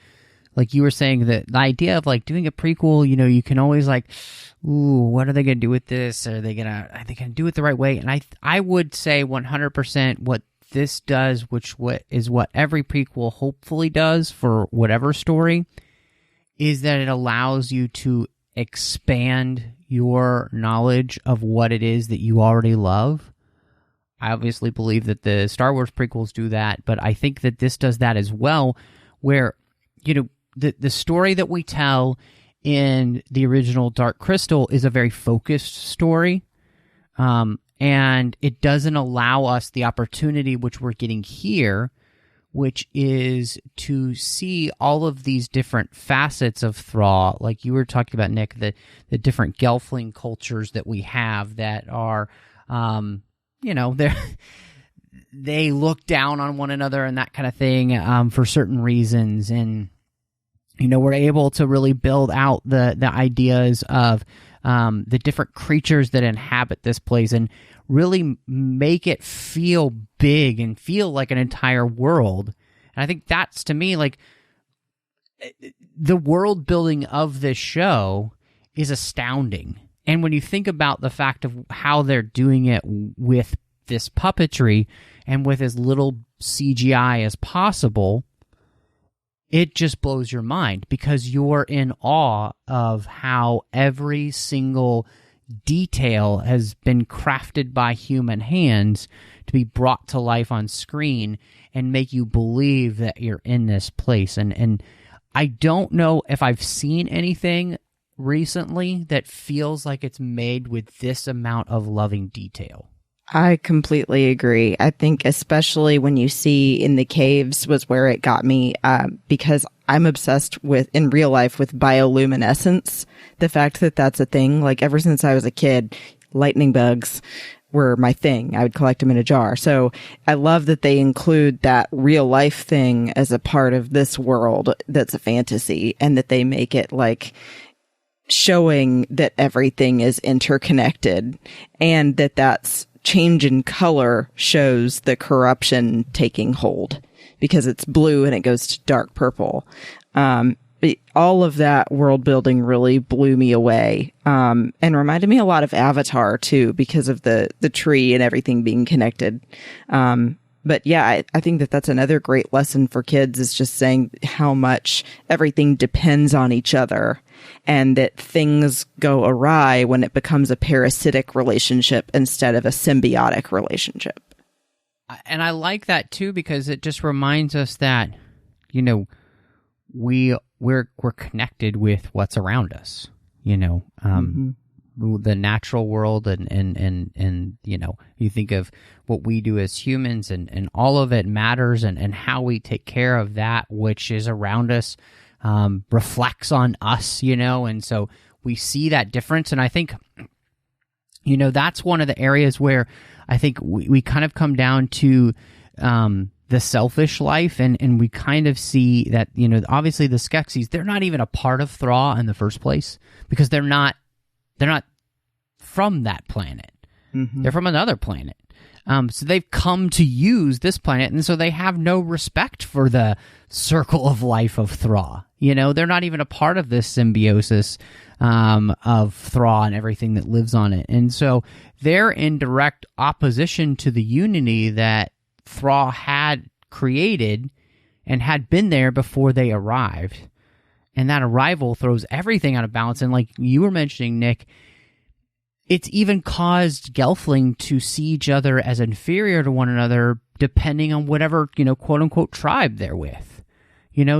like you were saying, that the idea of like doing a prequel, you can always like, ooh, what are they going to do with this? Are they going to do it the right way? And I would say 100% what this does, is what every prequel hopefully does for whatever story, is that it allows you to expand your knowledge of what it is that you already love. I obviously believe that the Star Wars prequels do that, but I think that this does that as well, where, the story that we tell in the original Dark Crystal is a very focused story, and it doesn't allow us the opportunity which we're getting here, which is to see all of these different facets of Thrawn, like you were talking about, Nick, the different Gelfling cultures that we have that are, they look down on one another and that kind of thing for certain reasons. And, we're able to really build out the ideas of the different creatures that inhabit this place and really make it feel big and feel like an entire world. And I think that's, to me, like, the world building of this show is astounding. And when you think about the fact of how they're doing it with this puppetry and with as little CGI as possible, it just blows your mind, because you're in awe of how every single detail has been crafted by human hands to be brought to life on screen and make you believe that you're in this place. And I don't know if I've seen anything recently that feels like it's made with this amount of loving detail. I completely agree. I think especially when you see in the caves was where it got me, because I'm obsessed with, in real life, with bioluminescence. The fact that that's a thing, like ever since I was a kid, lightning bugs were my thing. I would collect them in a jar. So I love that they include that real life thing as a part of this world that's a fantasy, and that they make it like showing that everything is interconnected, and that's change in color shows the corruption taking hold, because it's blue and it goes to dark purple. All of that world building really blew me away, and reminded me a lot of Avatar too, because of the tree and everything being connected. But yeah, I think that's another great lesson for kids, is just saying how much everything depends on each other, and that things go awry when it becomes a parasitic relationship instead of a symbiotic relationship. And I like that too, because it just reminds us that, we're connected with what's around us, the natural world, and you think of what we do as humans, and all of it matters, and how we take care of that which is around us reflects on us, and so we see that difference. And I think that's one of the areas where I think we kind of come down to the selfish life, and we kind of see that, obviously the Skeksis, they're not even a part of Thra in the first place, because they're not from that planet. Mm-hmm. They're from another planet. So they've come to use this planet, and so they have no respect for the circle of life of Thra. They're not even a part of this symbiosis of Thra and everything that lives on it. And so they're in direct opposition to the unity that Thra had created and had been there before they arrived. And that arrival throws everything out of balance. And like you were mentioning, Nick, it's even caused Gelfling to see each other as inferior to one another, depending on whatever, quote unquote tribe they're with.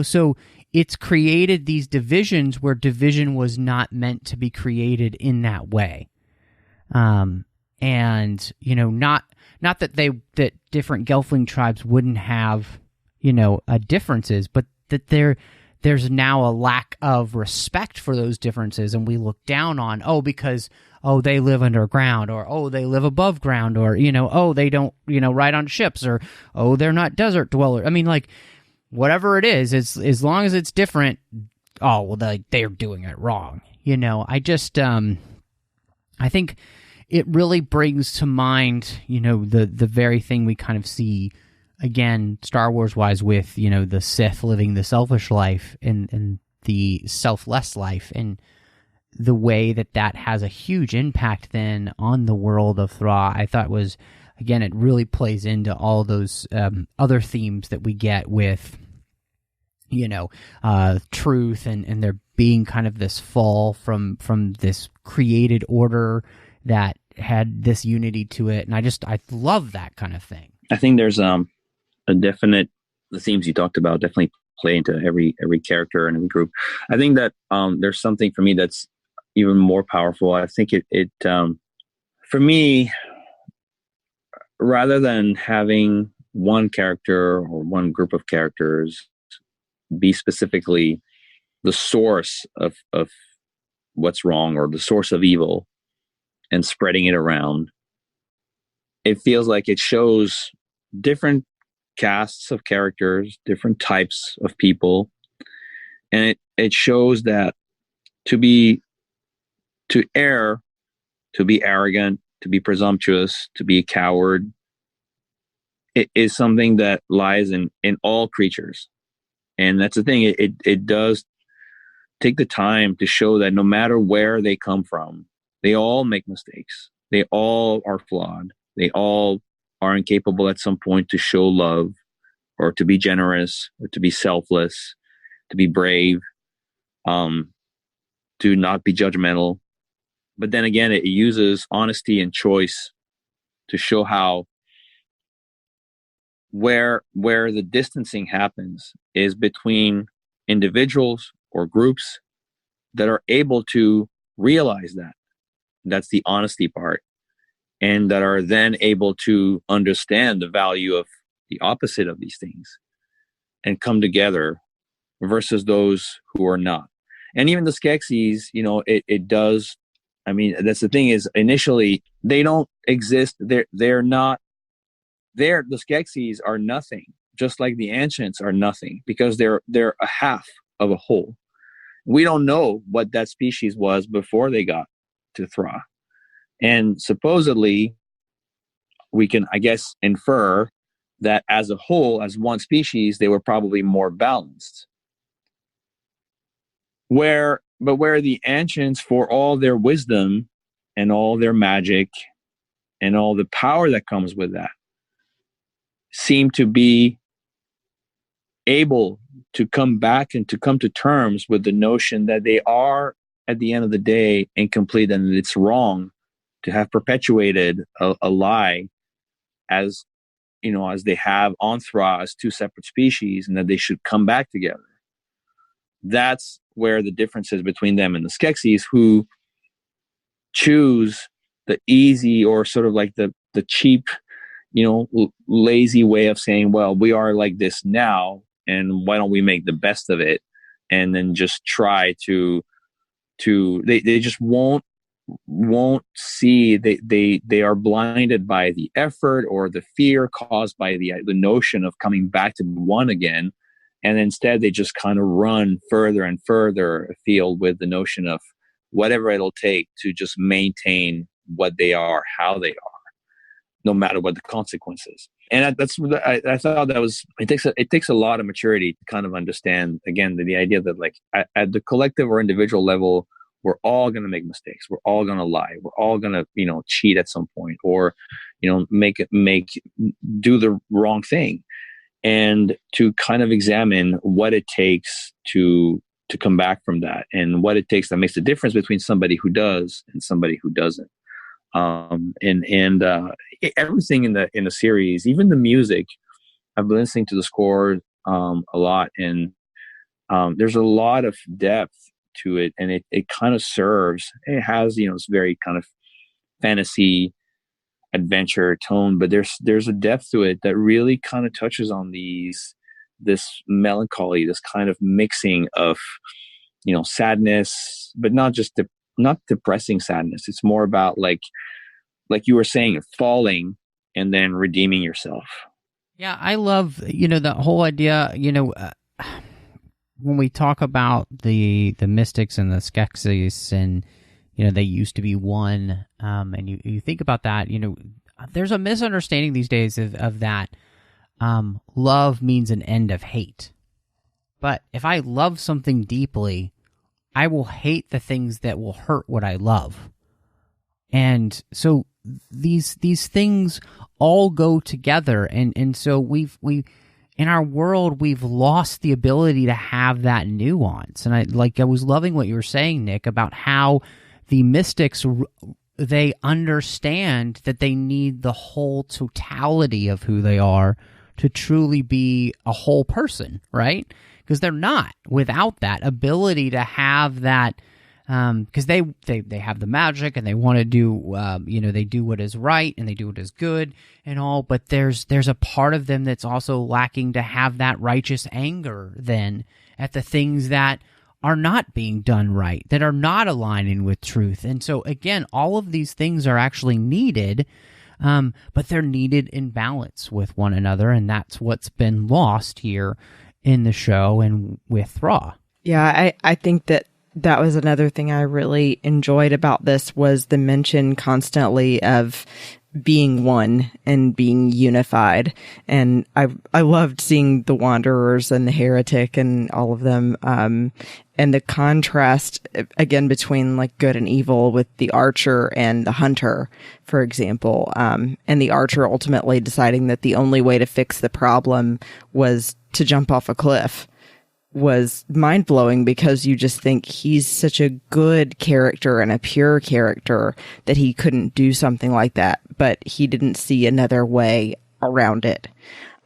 So it's created these divisions where division was not meant to be created in that way. And, not that that different Gelfling tribes wouldn't have, differences, but that there's now a lack of respect for those differences, and we look down on, because they live underground, or they live above ground, or they don't ride on ships, or they're not desert dwellers. I mean, like, whatever it is, as long as it's different, they're doing it wrong. I think it really brings to mind, the very thing we kind of see, again, Star Wars-wise, with, the Sith living the selfish life and the selfless life, and the way that has a huge impact then on the world of Thra. I thought was, again, it really plays into all those other themes that we get with, truth, and there being kind of this fall from this created order that had this unity to it. And I love that kind of thing. I think there's a definite, the themes you talked about definitely play into every character and every group. I think that there's something for me that's even more powerful. I think it for me, rather than having one character or one group of characters be specifically the source of what's wrong or the source of evil and spreading it around, it feels like it shows different casts of characters, different types of people, and it shows that to err, to be arrogant, to be presumptuous, to be a coward, it is something that lies in all creatures. And that's the thing, it does take the time to show that no matter where they come from, they all make mistakes. They all are flawed. They all are incapable at some point to show love, or to be generous, or to be selfless, to be brave, to not be judgmental. But then again, it uses honesty and choice to show how where the distancing happens is between individuals or groups that are able to realize that. That's the honesty part. And that are then able to understand the value of the opposite of these things and come together, versus those who are not. And even the Skeksis, it does. I mean, that's the thing, is initially they don't exist. They're not there. The Skeksis are nothing, just like the Ancients are nothing, because they're a half of a whole. We don't know what that species was before they got to Thra. And supposedly, we can, I guess, infer that as a whole, as one species, they were probably more balanced. Where the Ancients, for all their wisdom and all their magic and all the power that comes with that, seem to be able to come back and to come to terms with the notion that they are, at the end of the day, incomplete, and it's wrong to have perpetuated a lie as they have on Thra as two separate species, and that they should come back together. That's where the difference is between them and the Skeksis, who choose the easy, or sort of like the cheap, lazy way of saying, well, we are like this now, and why don't we make the best of it, and then just try to they just won't won't see, they are blinded by the effort or the fear caused by the notion of coming back to one again, and instead they just kind of run further and further afield with the notion of whatever it'll take to just maintain what they are, how they are, no matter what the consequences. And that's I thought that was, it takes a lot of maturity to kind of understand, again, the idea that like at the collective or individual level, we're all going to make mistakes. We're all going to lie. We're all going to, cheat at some point, or, do the wrong thing. And to kind of examine what it takes to come back from that, and what it takes that makes the difference between somebody who does and somebody who doesn't. Everything in the series, even the music, I've been listening to the score a lot, and there's a lot of depth to it, and it kind of serves. It has this very kind of fantasy adventure tone, but there's a depth to it that really kind of touches on this melancholy, this kind of mixing of sadness, but not depressing sadness. It's more about like you were saying, falling and then redeeming yourself. Yeah, I love the whole idea. When we talk about the mystics and the Skeksis, and they used to be one, and you think about that, there's a misunderstanding these days of that. Love means an end of hate, but if I love something deeply, I will hate the things that will hurt what I love. And so these things all go together, and so we in our world, we've lost the ability to have that nuance. And I was loving what you were saying, Nick, about how the mystics, they understand that they need the whole totality of who they are to truly be a whole person, right? Because they're not without that ability to have that, because they have the magic, and they want to do, they do what is right, and they do what is good and all, but there's a part of them that's also lacking to have that righteous anger then at the things that are not being done right, that are not aligning with truth. And so again, all of these things are actually needed, but they're needed in balance with one another, and that's what's been lost here in the show and with Thra. Yeah, I think that was another thing I really enjoyed about this, was the mention constantly of being one and being unified. And I loved seeing the Wanderers and the Heretic and all of them. And the contrast again between like good and evil with the Archer and the Hunter, for example. And the Archer ultimately deciding that the only way to fix the problem was to jump off a cliff, was mind-blowing, because you just think he's such a good character and a pure character that he couldn't do something like that, but he didn't see another way around it.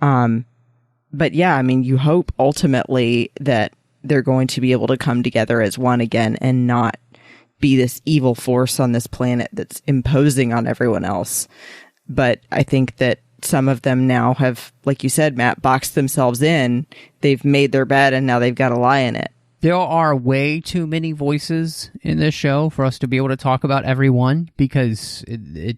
But yeah, I mean, you hope ultimately that they're going to be able to come together as one again and not be this evil force on this planet that's imposing on everyone else. But I think that some of them now have, like you said, Matt, boxed themselves in. They've made their bed, and now they've got to lie in it. There are way too many voices in this show for us to be able to talk about everyone, because there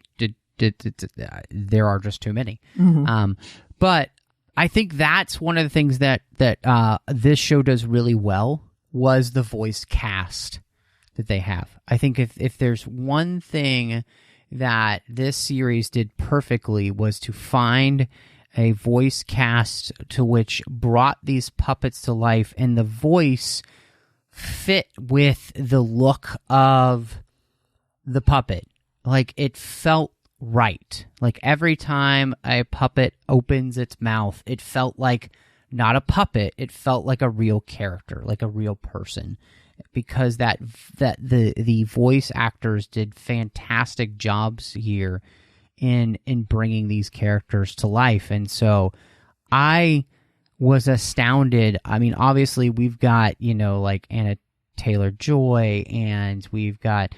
are just too many. Mm-hmm. But I think that's one of the things that this show does really well, was the voice cast that they have. I think if there's one thing that this series did perfectly, was to find a voice cast to which brought these puppets to life, and the voice fit with the look of the puppet. Like, it felt right. Like, every time a puppet opens its mouth, it felt like not a puppet, it felt like a real character, like a real person. Because the voice actors did fantastic jobs here in bringing these characters to life. And so I was astounded. I mean, obviously we've got, like Anna Taylor-Joy, and we've got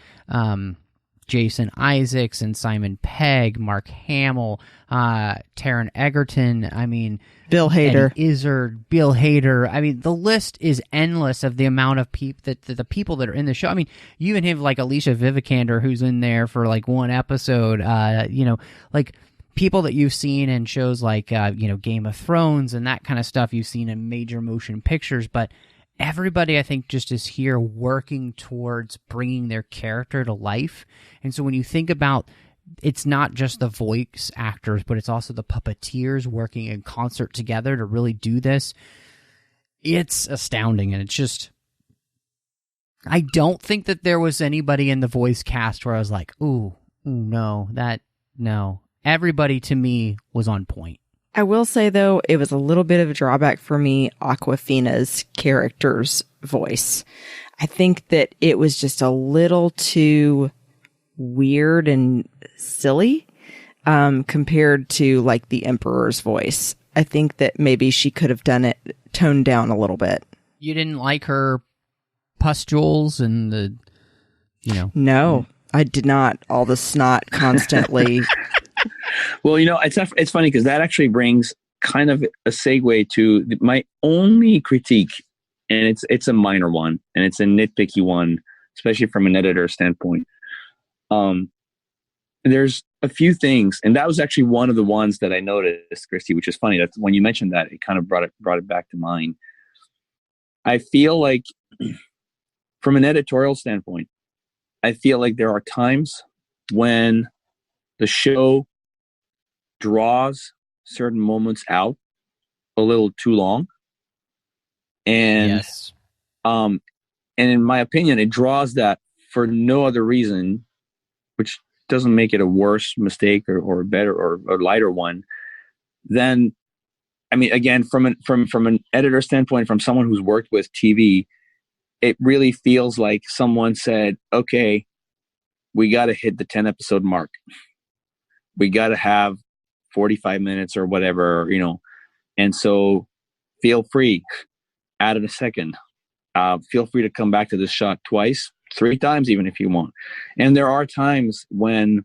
Jason Isaacs and Simon Pegg, Mark Hamill, Taron Egerton. I mean, Bill Hader, Eddie Izzard, Bill Hader. I mean, the list is endless of the amount of people the people that are in the show. I mean, you even have like Alicia Vikander, who's in there for like one episode. Like people that you've seen in shows like Game of Thrones and that kind of stuff. You've seen in major motion pictures, but everybody, I think, just is here working towards bringing their character to life. And so when you think about, it's not just the voice actors, but it's also the puppeteers working in concert together to really do this. It's astounding. And it's just, I don't think that there was anybody in the voice cast where I was like, no. Everybody to me was on point. I will say, though, it was a little bit of a drawback for me, Awkwafina's character's voice. I think that it was just a little too weird and silly compared to, like, the Emperor's voice. I think that maybe she could have done it toned down a little bit. You didn't like her pustules and the, No, I did not. All the snot constantly... Well, it's funny because that actually brings kind of a segue to my only critique, and it's a minor one, and it's a nitpicky one, especially from an editor standpoint. There's a few things, and that was actually one of the ones that I noticed, Christy, which is funny. That's when you mentioned that, it kind of brought it back to mind. I feel like, from an editorial standpoint, I feel like there are times when the show draws certain moments out a little too long. And, yes. And in my opinion, it draws that for no other reason, which doesn't make it a worse mistake or a better or a lighter one. Then, I mean, again, from an editor standpoint, from someone who's worked with TV, it really feels like someone said, okay, we got to hit the 10 episode mark. We got to have 45 minutes or whatever, and so feel free, add it a second. Feel free to come back to this shot twice, 3 times, even if you want. And there are times when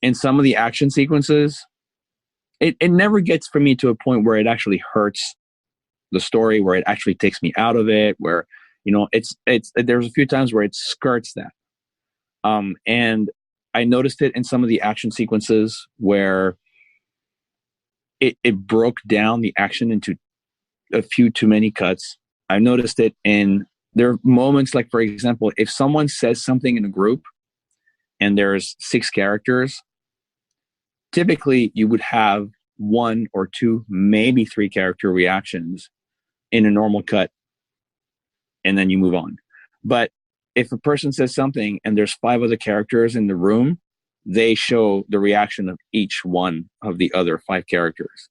in some of the action sequences, it never gets for me to a point where it actually hurts the story, where it actually takes me out of it, where, it's there's a few times where it skirts that. And I noticed it in some of the action sequences where it broke down the action into a few too many cuts. I noticed it there are moments like, for example, if someone says something in a group and there's 6 characters, typically you would have 1 or 2, maybe 3 character reactions in a normal cut, and then you move on. But if a person says something and there's 5 other characters in the room, they show the reaction of each one of the other 5 characters.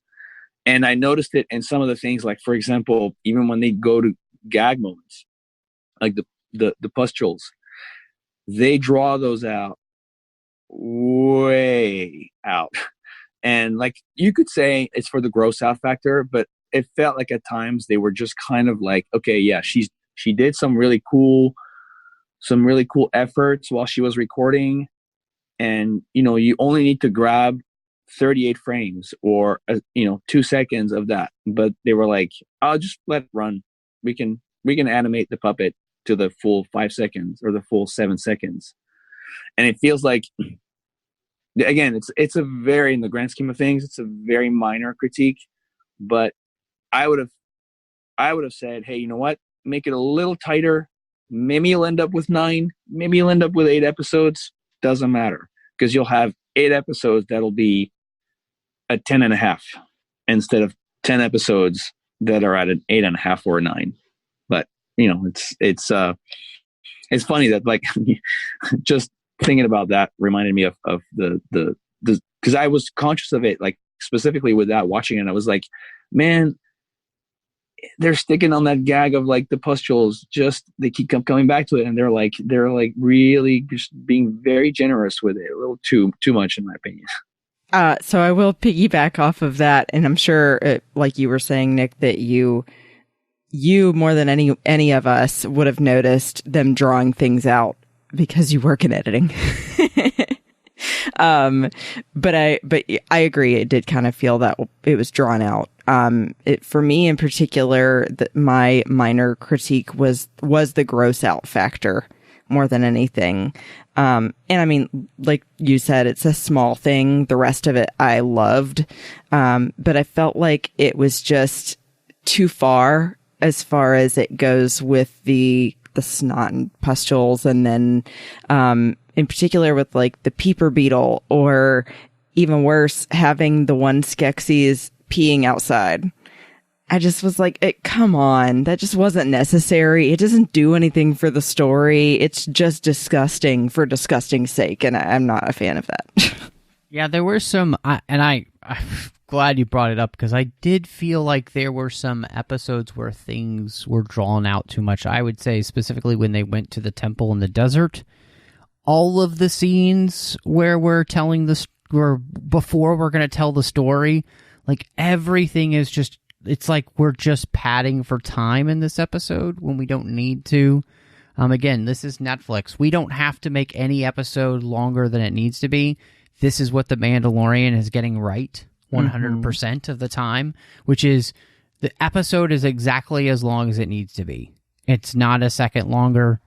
And I noticed it in some of the things, like, for example, even when they go to gag moments, like the pustules, they draw those out way out. And like, you could say it's for the gross out factor, but it felt like at times they were just kind of like, okay, yeah, she did some really cool efforts while she was recording. And, you only need to grab 38 frames or, 2 seconds of that. But they were like, I'll just let it run. We can animate the puppet to the full 5 seconds or the full 7 seconds. And it feels like, again, it's a very, in the grand scheme of things, it's a very minor critique. But I would have said, hey, you know what? Make it a little tighter. Maybe you'll end up with 9. Maybe you'll end up with 8 episodes. Doesn't matter, because you'll have 8 episodes that'll be a 10.5 instead of 10 episodes that are at an 8.5 or a 9. But it's funny that, like, just thinking about that reminded me of the because I was conscious of it, like, specifically with that, watching it, I was like, man, they're sticking on that gag of, like, the pustules. Just they keep coming back to it, and they're like really just being very generous with it, a little too much, in my opinion. So I will piggyback off of that, and I'm sure, like you were saying, Nick, that you more than any of us would have noticed them drawing things out because you work in editing. But I agree. It did kind of feel that it was drawn out. For me in particular, my minor critique was the gross out factor more than anything. And I mean, like you said, it's a small thing. The rest of it I loved. But I felt like it was just too far as it goes with the snot and pustules, and then in particular with like the peeper beetle, or even worse, having the one Skeksis peeing outside. I just was like, come on, that just wasn't necessary. It doesn't do anything for the story. It's just disgusting for disgusting's sake, and I'm not a fan of that. Yeah, there were some, I'm glad you brought it up, because I did feel like there were some episodes where things were drawn out too much. I would say specifically when they went to the temple in the desert, all of the scenes where we're telling before we're going to tell the story, like everything is just, it's like we're just padding for time in this episode when we don't need to. Again, this is Netflix. We don't have to make any episode longer than it needs to be. This is what The Mandalorian is getting right 100% of the time, which is the episode is exactly as long as it needs to be. It's not a second longer.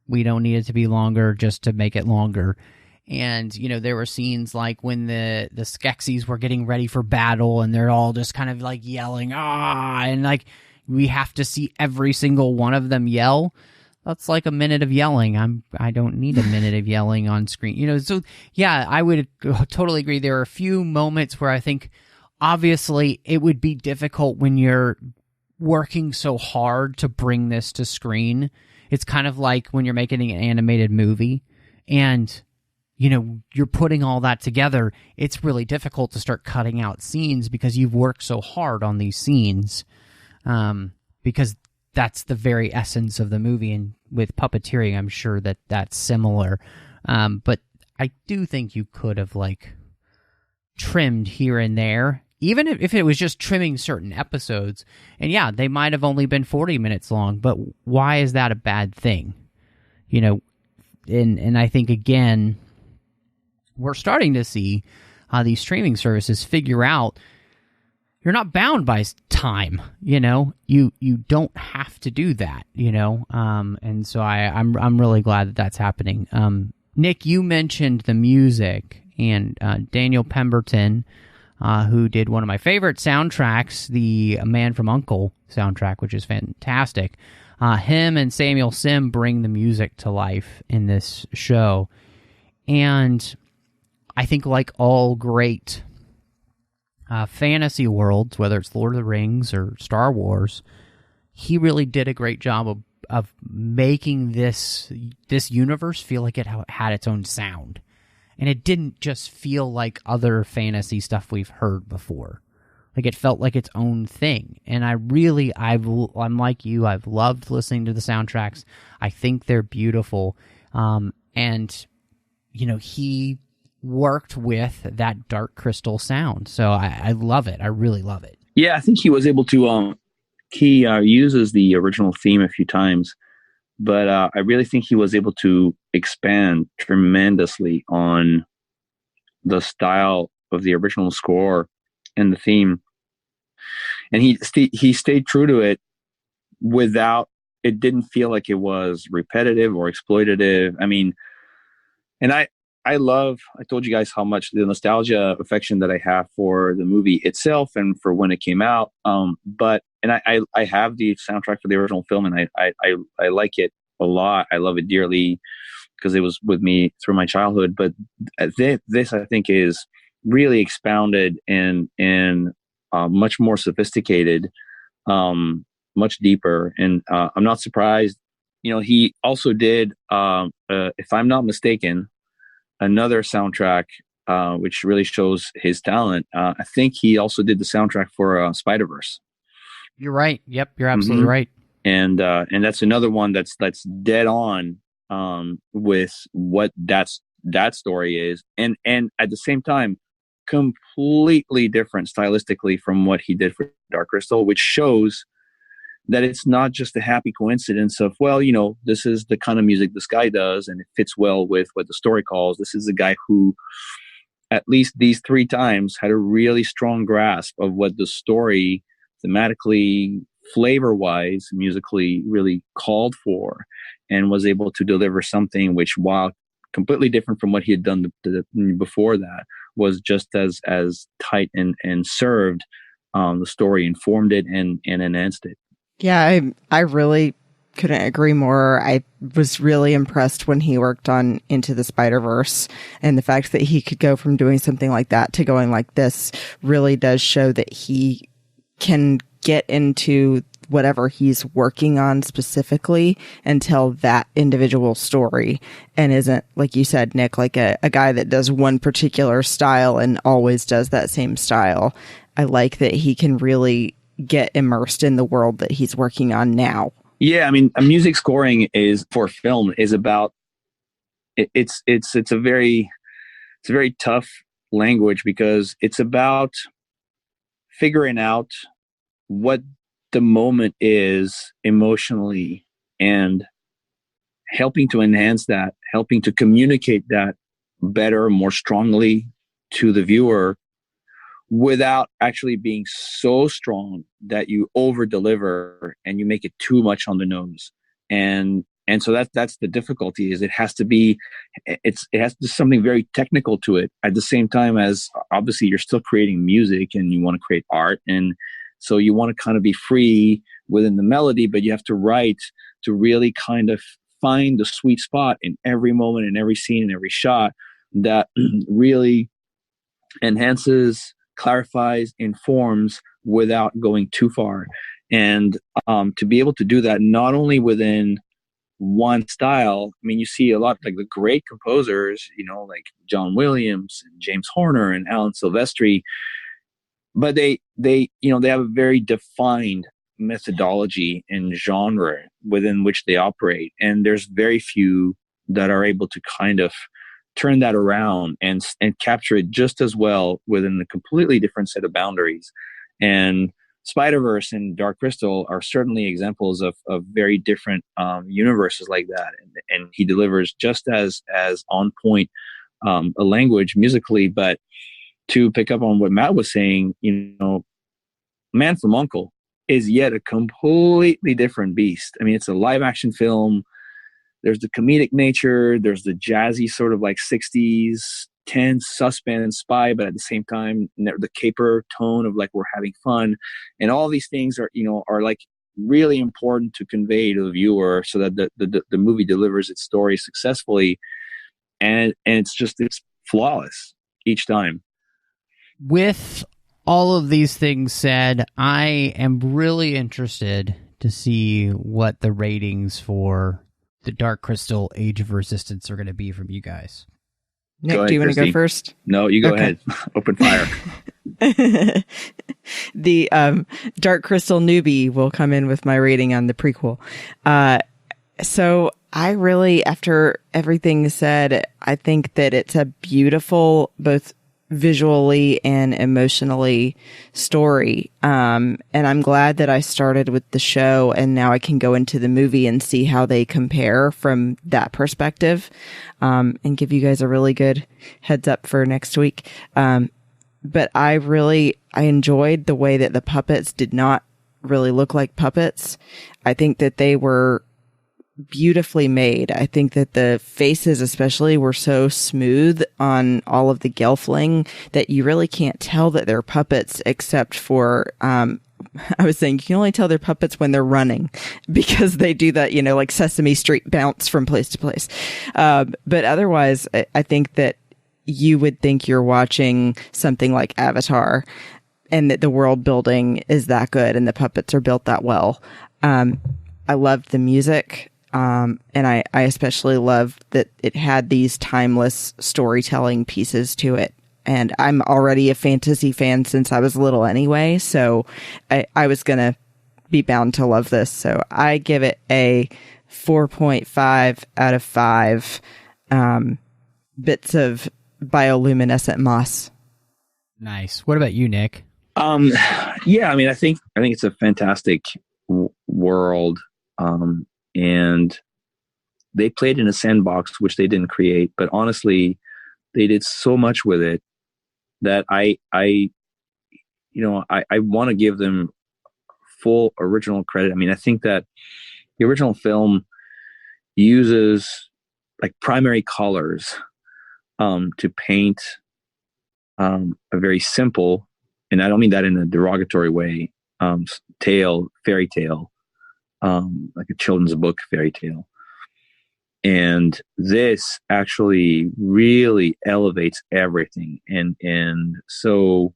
We don't need it to be longer just to make it longer. And, you know, there were scenes like when the Skeksis were getting ready for battle and they're all just kind of like yelling, and like we have to see every single one of them yell. That's like a minute of yelling. I don't need a minute of yelling on screen. You know, so yeah, I would totally agree. There are a few moments where I think obviously it would be difficult when you're working so hard to bring this to screen. It's kind of like when you're making an animated movie and, you know, you're putting all that together. It's really difficult to start cutting out scenes because you've worked so hard on these scenes, because that's the very essence of the movie. And with puppeteering, I'm sure that that's similar. But I do think you could have like trimmed here and there, even if it was just trimming certain episodes. And yeah, they might have only been 40 minutes long, but why is that a bad thing? You know, and I think again, we're starting to see these streaming services figure out you're not bound by time, you know. You don't have to do that, you know. And so I'm really glad that that's happening. Nick, you mentioned the music, and Daniel Pemberton, who did one of my favorite soundtracks, the Man from U.N.C.L.E. soundtrack, which is fantastic. Him and Samuel Sim bring the music to life in this show, and I think like all great fantasy worlds, whether it's Lord of the Rings or Star Wars, he really did a great job of making this universe feel like it had its own sound. And it didn't just feel like other fantasy stuff we've heard before. Like it felt like its own thing. And I'm like you, I've loved listening to the soundtracks. I think they're beautiful. And, you know, he worked with that Dark Crystal sound. So I love it. I really love it. Yeah, I think he was able to, he uses the original theme a few times, but I really think he was able to expand tremendously on the style of the original score and the theme. And he stayed true to it without, it didn't feel like it was repetitive or exploitative. I mean, and I told you guys how much the nostalgia affection that I have for the movie itself and for when it came out. But I have the soundtrack for the original film, and I like it a lot. I love it dearly because it was with me through my childhood. But this I think is really expounded and much more sophisticated, much deeper. And I'm not surprised. You know, he also did, if I'm not mistaken, another soundtrack, which really shows his talent. I think he also did the soundtrack for Spider-Verse. You're right. Yep, you're absolutely right. And that's another one that's dead on with what that story is, and at the same time, completely different stylistically from what he did for Dark Crystal, which shows that it's not just a happy coincidence of, well, you know, this is the kind of music this guy does and it fits well with what the story calls. This is a guy who at least these 3 times, had a really strong grasp of what the story thematically, flavor-wise, musically really called for, and was able to deliver something which, while completely different from what he had done before that, was just as tight and served the story, informed it, and enhanced it. Yeah, I really couldn't agree more. I was really impressed when he worked on Into the Spider-Verse, and the fact that he could go from doing something like that to going like this really does show that he can get into whatever he's working on specifically and tell that individual story, and isn't, like you said, Nick, like a guy that does one particular style and always does that same style. I like that he can really get immersed in the world that he's working on now. Yeah, I mean, music scoring is for film is about it's a very tough language, because it's about figuring out what the moment is emotionally and helping to enhance that, helping to communicate that better, more strongly to the viewer, without actually being so strong that you over deliver and you make it too much on the nose. And so that's the difficulty, is it has to be something very technical to it, at the same time as obviously you're still creating music and you want to create art. And so you want to kind of be free within the melody, but you have to write to really kind of find the sweet spot in every moment, in every scene, in every shot, that really enhances, clarifies, informs without going too far. And to be able to do that not only within one style. I mean, you see a lot, like the great composers, like John Williams and James Horner and Alan Silvestri, but they have a very defined methodology and genre within which they operate. And there's very few that are able to kind of turn that around and capture it just as well within a completely different set of boundaries. And Spider-Verse and Dark Crystal are certainly examples of very different universes like that. And he delivers just as on point a language musically. But to pick up on what Matt was saying, Man from U.N.C.L.E. is yet a completely different beast. I mean, it's a live action film. There's the comedic nature. There's the jazzy sort of like 60s tense suspense spy, but at the same time, the caper tone of like, we're having fun. And all these things are like really important to convey to the viewer so that the movie delivers its story successfully. And it's flawless each time. With all of these things said, I am really interested to see what the ratings for the Dark Crystal Age of Resistance are going to be from you guys. Nick, ahead, do you want to go first? No, you go ahead. Open fire. The Dark Crystal newbie will come in with my rating on the prequel. So I really, after everything said, I think that it's a beautiful, both visually and emotionally, story. And I'm glad that I started with the show and now I can go into the movie and see how they compare from that perspective, and give you guys a really good heads up for next week. But I enjoyed the way that the puppets did not really look like puppets. I think that they were beautifully made. I think that the faces especially were so smooth on all of the Gelfling that you really can't tell that they're puppets, except for I was saying you can only tell they're puppets when they're running, because they do that, like Sesame Street bounce from place to place. But otherwise, I think that you would think you're watching something like Avatar, and that the world building is that good and the puppets are built that well. I loved the music. And I especially love that it had these timeless storytelling pieces to it. And I'm already a fantasy fan since I was little anyway, so I was going to be bound to love this. So I give it a 4.5 out of 5 bits of bioluminescent moss. Nice. What about you, Nick? Yeah, I mean, I think it's a fantastic world. And they played in a sandbox, which they didn't create, but honestly, they did so much with it. that I want to give them full original credit. I mean, I think that the original film uses like primary colors to paint a very simple, and I don't mean that in a derogatory way, fairy tale, like a children's book fairy tale. And this actually really elevates everything. And so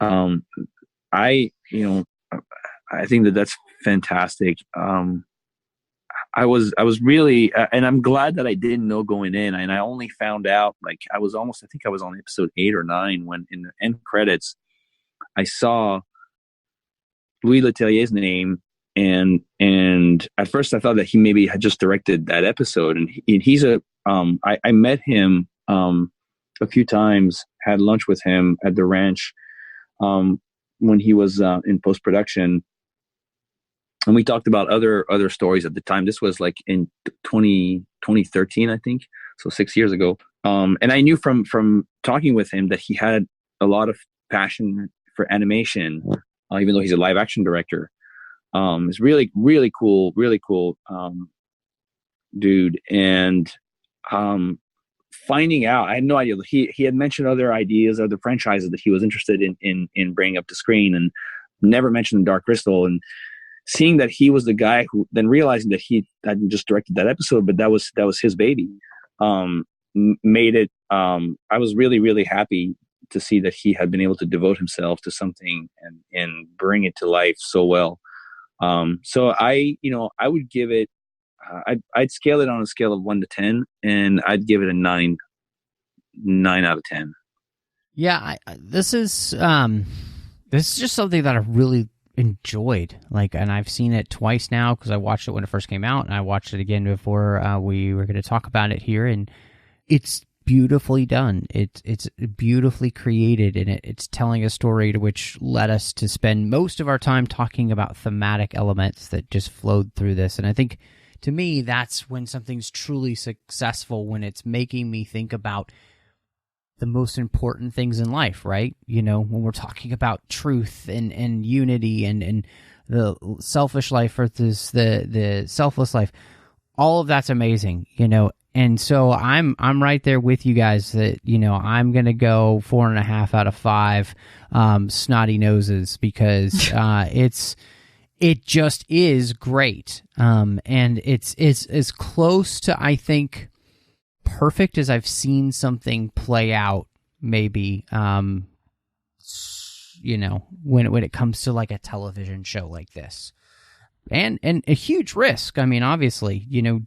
I think that that's fantastic. I was really, and I'm glad that I didn't know going in, and I only found out like I think I was on episode 8 or 9 when in the end credits I saw Louis Leterrier's name, and at first I thought that he maybe had just directed that episode, and he's I met him a few times, had lunch with him at the ranch when he was in post-production. And we talked about other stories at the time. This was like in 2013, I think. So 6 years ago. And I knew from talking with him that he had a lot of passion for animation, even though he's a live action director. It's really, really cool dude. And finding out, I had no idea. He had mentioned other ideas, other franchises that he was interested in bringing up to screen, and never mentioned Dark Crystal. And seeing that he was the guy who, then realizing that he hadn't just directed that episode, but that was his baby, made it. I was really, really happy to see that he had been able to devote himself to something and bring it to life so well. So I would give it. I'd scale it on a scale of 1 to 10, and I'd give it a 9 out of 10. Yeah, this is just something that I really enjoyed, and I've seen it twice now because I watched it when it first came out, and I watched it again before we were going to talk about it here, and it's beautifully done. It's beautifully created, and it's telling a story to which led us to spend most of our time talking about thematic elements that just flowed through this. And I think, to me, that's when something's truly successful, when it's making me think about the most important things in life, right? When we're talking about truth and unity and the selfish life versus the selfless life, all of that's amazing, And so I'm right there with you guys that, I'm going to go 4.5 out of 5 snotty noses, because it just is great. And it's as close to, I think, perfect as I've seen something play out, maybe, when it comes to like a television show like this. And a huge risk. I mean, obviously,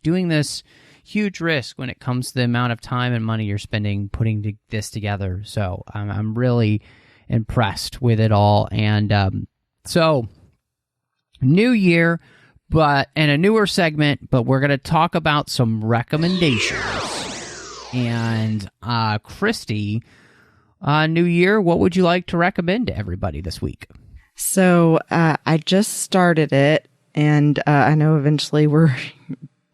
doing this, huge risk when it comes to the amount of time and money you're spending putting this together. So I'm really impressed with it all. And so, new year, and a newer segment, but we're going to talk about some recommendations. And Christy, new year, what would you like to recommend to everybody this week? So I just started it, and I know eventually we're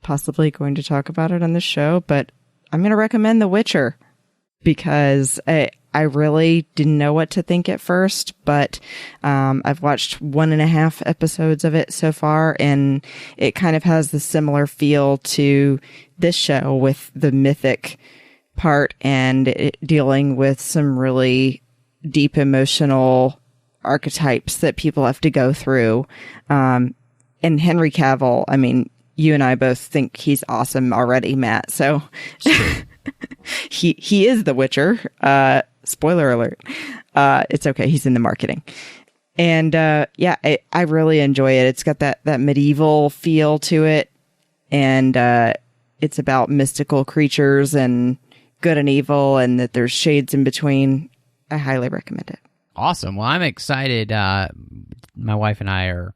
possibly going to talk about it on the show, but I'm going to recommend The Witcher, because I really didn't know what to think at first, but I've watched 1.5 episodes of it so far, and it kind of has the similar feel to this show with the mythic part and it dealing with some really deep emotional archetypes that people have to go through. And Henry Cavill, I mean, you and I both think he's awesome already, Matt. So he is the Witcher. Spoiler alert. It's okay. He's in the marketing. And I really enjoy it. It's got that medieval feel to it. And it's about mystical creatures and good and evil, and that there's shades in between. I highly recommend it. Awesome. Well, I'm excited. My wife and I are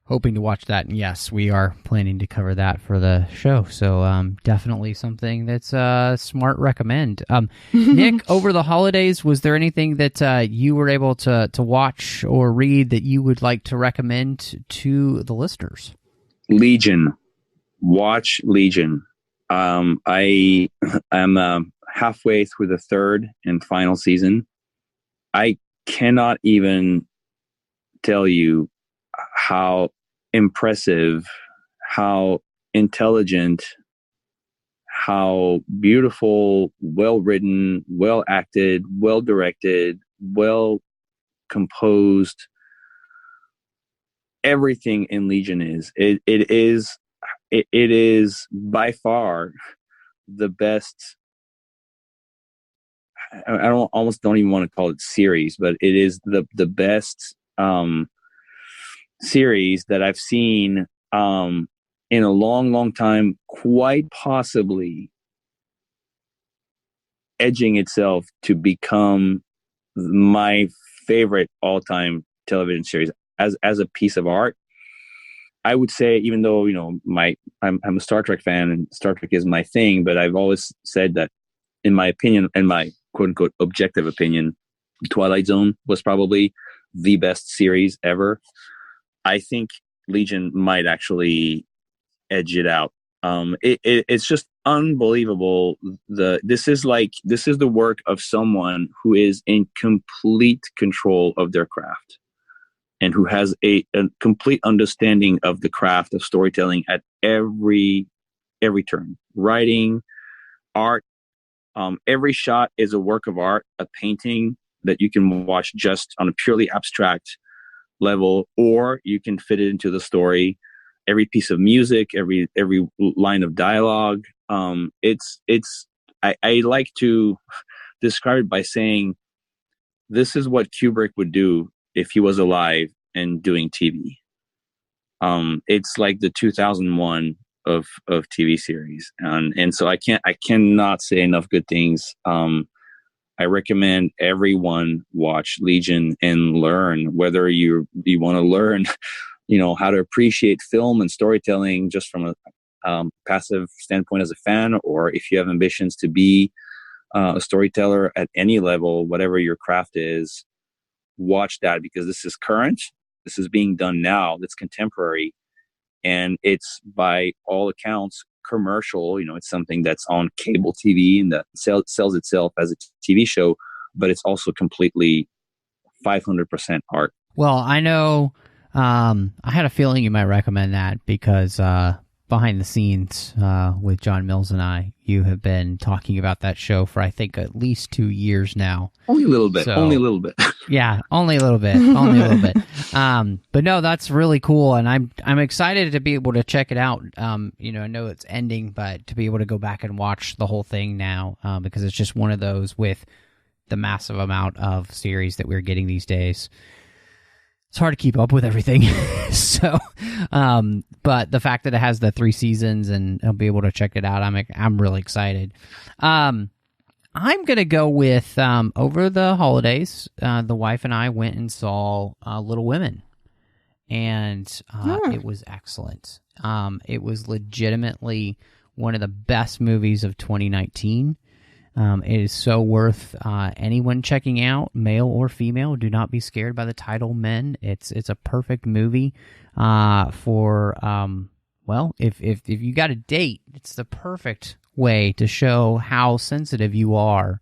hoping to watch that, and yes, we are planning to cover that for the show. So definitely something that's a smart recommend. Nic, over the holidays, was there anything that you were able to watch or read that you would like to recommend to the listeners? Legion. Watch Legion. I am halfway through the 3rd and final season. I cannot even tell you how impressive, how intelligent, how beautiful, well written, well acted, well directed, well composed everything in Legion is. It is by far the best. I don't even want to call it series, but it is the best series that I've seen in a long time, quite possibly edging itself to become my favorite all-time television series as a piece of art. I would say, even though, you know, I'm a Star Trek fan and Star Trek is my thing, but I've always said that, in my opinion, in my quote unquote objective opinion, Twilight Zone was probably the best series ever. I think Legion might actually edge it out. It's just unbelievable. This is the work of someone who is in complete control of their craft and who has a complete understanding of the craft of storytelling at every turn. Writing, art, every shot is a work of art, a painting that you can watch just on a purely abstract level, or you can fit it into the story. Every piece of music, every line of dialogue. I like to describe it by saying this is what Kubrick would do if he was alive and doing TV. It's like the 2001 of TV series, and so I cannot say enough good things. I recommend everyone watch Legion and learn, whether you want to learn, you know, how to appreciate film and storytelling just from a passive standpoint as a fan, or if you have ambitions to be a storyteller at any level, whatever your craft is, watch that, because this is current. This is being done now. That's contemporary. And it's, by all accounts, commercial. You know, it's something that's on cable TV and that sells itself as a TV show, but it's also completely 500% art. Well, I know I had a feeling you might recommend that because behind the scenes with John Mills and I, you have been talking about that show for, I think, at least 2 years now. Only a little bit. Only a little bit. Yeah, only a little bit. Only a little bit. But no, that's really cool, and I'm excited to be able to check it out. You know, I know it's ending, but to be able to go back and watch the whole thing now, because it's just one of those with the massive amount of series that we're getting these days. It's hard to keep up with everything. So, but the fact that it has the 3 seasons and I'll be able to check it out, I'm really excited. I'm going to go with, over the holidays, the wife and I went and saw Little Women, and it was excellent. It was legitimately one of the best movies of 2019. It is so worth anyone checking out, male or female. Do not be scared by the title Men. It's a perfect movie for well, if you got a date, it's the perfect way to show how sensitive you are,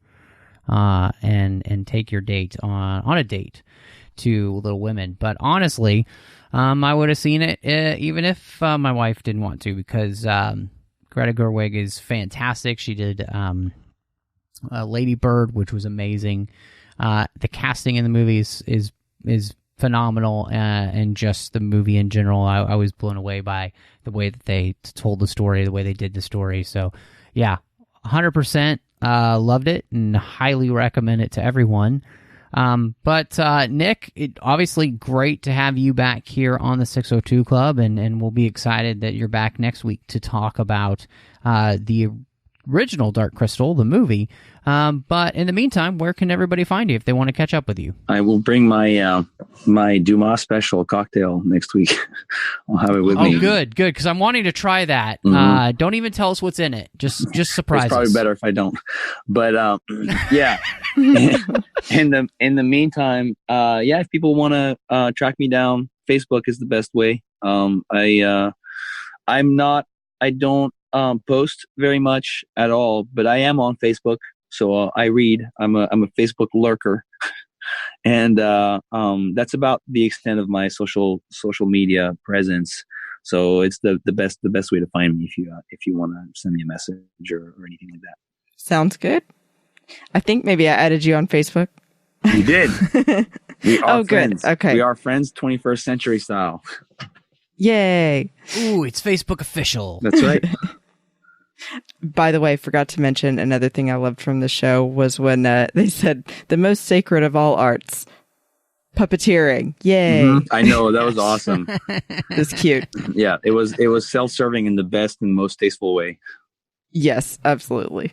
and take your date on a date to Little Women. But honestly, I would have seen it even if my wife didn't want to, because Greta Gerwig is fantastic. She did Lady Bird, which was amazing. The casting in the movie is phenomenal, and just the movie in general, I was blown away by the way that they told the story, the way they did the story. So, yeah, 100% loved it and highly recommend it to everyone. But Nick, obviously great to have you back here on the 602 Club, and we'll be excited that you're back next week to talk about the original Dark Crystal, the movie. But in the meantime, where can everybody find you if they want to catch up with you? I will bring my my Dumas special cocktail next week. I'll have it with me. Oh, good, because I'm wanting to try that. Mm-hmm. Don't even tell us what's in it. Just surprise us. It's probably better if I don't. But yeah. In the meantime, yeah, if people want to track me down, Facebook is the best way. I don't post very much at all, but I am on Facebook, so I read. I'm a Facebook lurker, And that's about the extent of my social media presence. So it's the best way to find me if you want to send me a message or anything like that. Sounds good. I think maybe I added you on Facebook. You did. We are friends. Good. Okay. We are friends 21st century style. Yay. Ooh, it's Facebook official. That's right. By the way, forgot to mention another thing I loved from the show was when they said the most sacred of all arts, puppeteering. Yay. Mm-hmm. I know, that was awesome. It's cute. Yeah, it was self-serving in the best and most tasteful way. Yes, absolutely.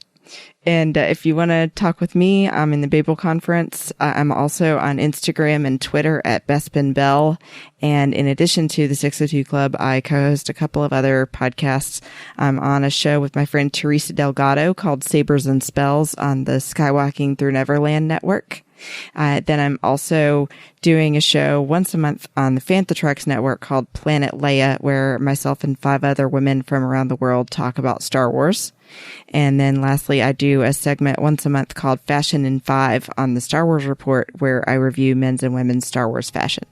And if you want to talk with me, I'm in the Babel Conference. I'm also on Instagram and Twitter at BespinBell. And in addition to the 602 Club, I co-host a couple of other podcasts. I'm on a show with my friend Teresa Delgado called Sabers and Spells on the Skywalking Through Neverland network. Then I'm also doing a show once a month on the Fantha Treks network called Planet Leia, where myself and 5 other women from around the world talk about Star Wars. And then lastly, I do a segment once a month called Fashion in 5 on the Star Wars Report, where I review men's and women's Star Wars fashion.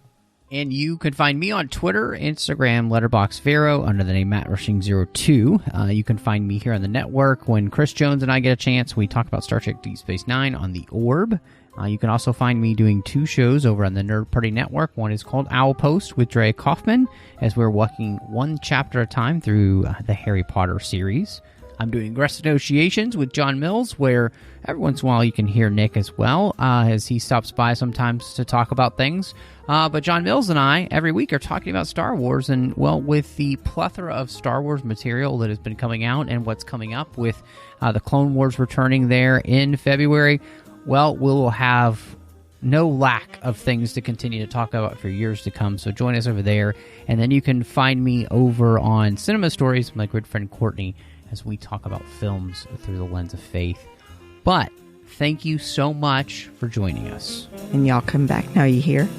And you can find me on Twitter, Instagram, Letterboxd Vero under the name MattRushing02. You can find me here on the network. When Chris Jones and I get a chance, we talk about Star Trek Deep Space Nine on the Orb. You can also find me doing 2 shows over on the Nerd Party Network. One is called Owl Post with Dre Kaufman, as we're walking one chapter at a time through the Harry Potter series. I'm doing Aggressive Negotiations with John Mills, where every once in a while you can hear Nick as well, as he stops by sometimes to talk about things. But John Mills and I, every week, are talking about Star Wars, and, well, with the plethora of Star Wars material that has been coming out and what's coming up with the Clone Wars returning there in February, well, we'll have no lack of things to continue to talk about for years to come, so join us over there. And then you can find me over on Cinema Stories with my good friend Courtney, as we talk about films through the lens of faith. But thank you so much for joining us. And y'all come back now, you hear?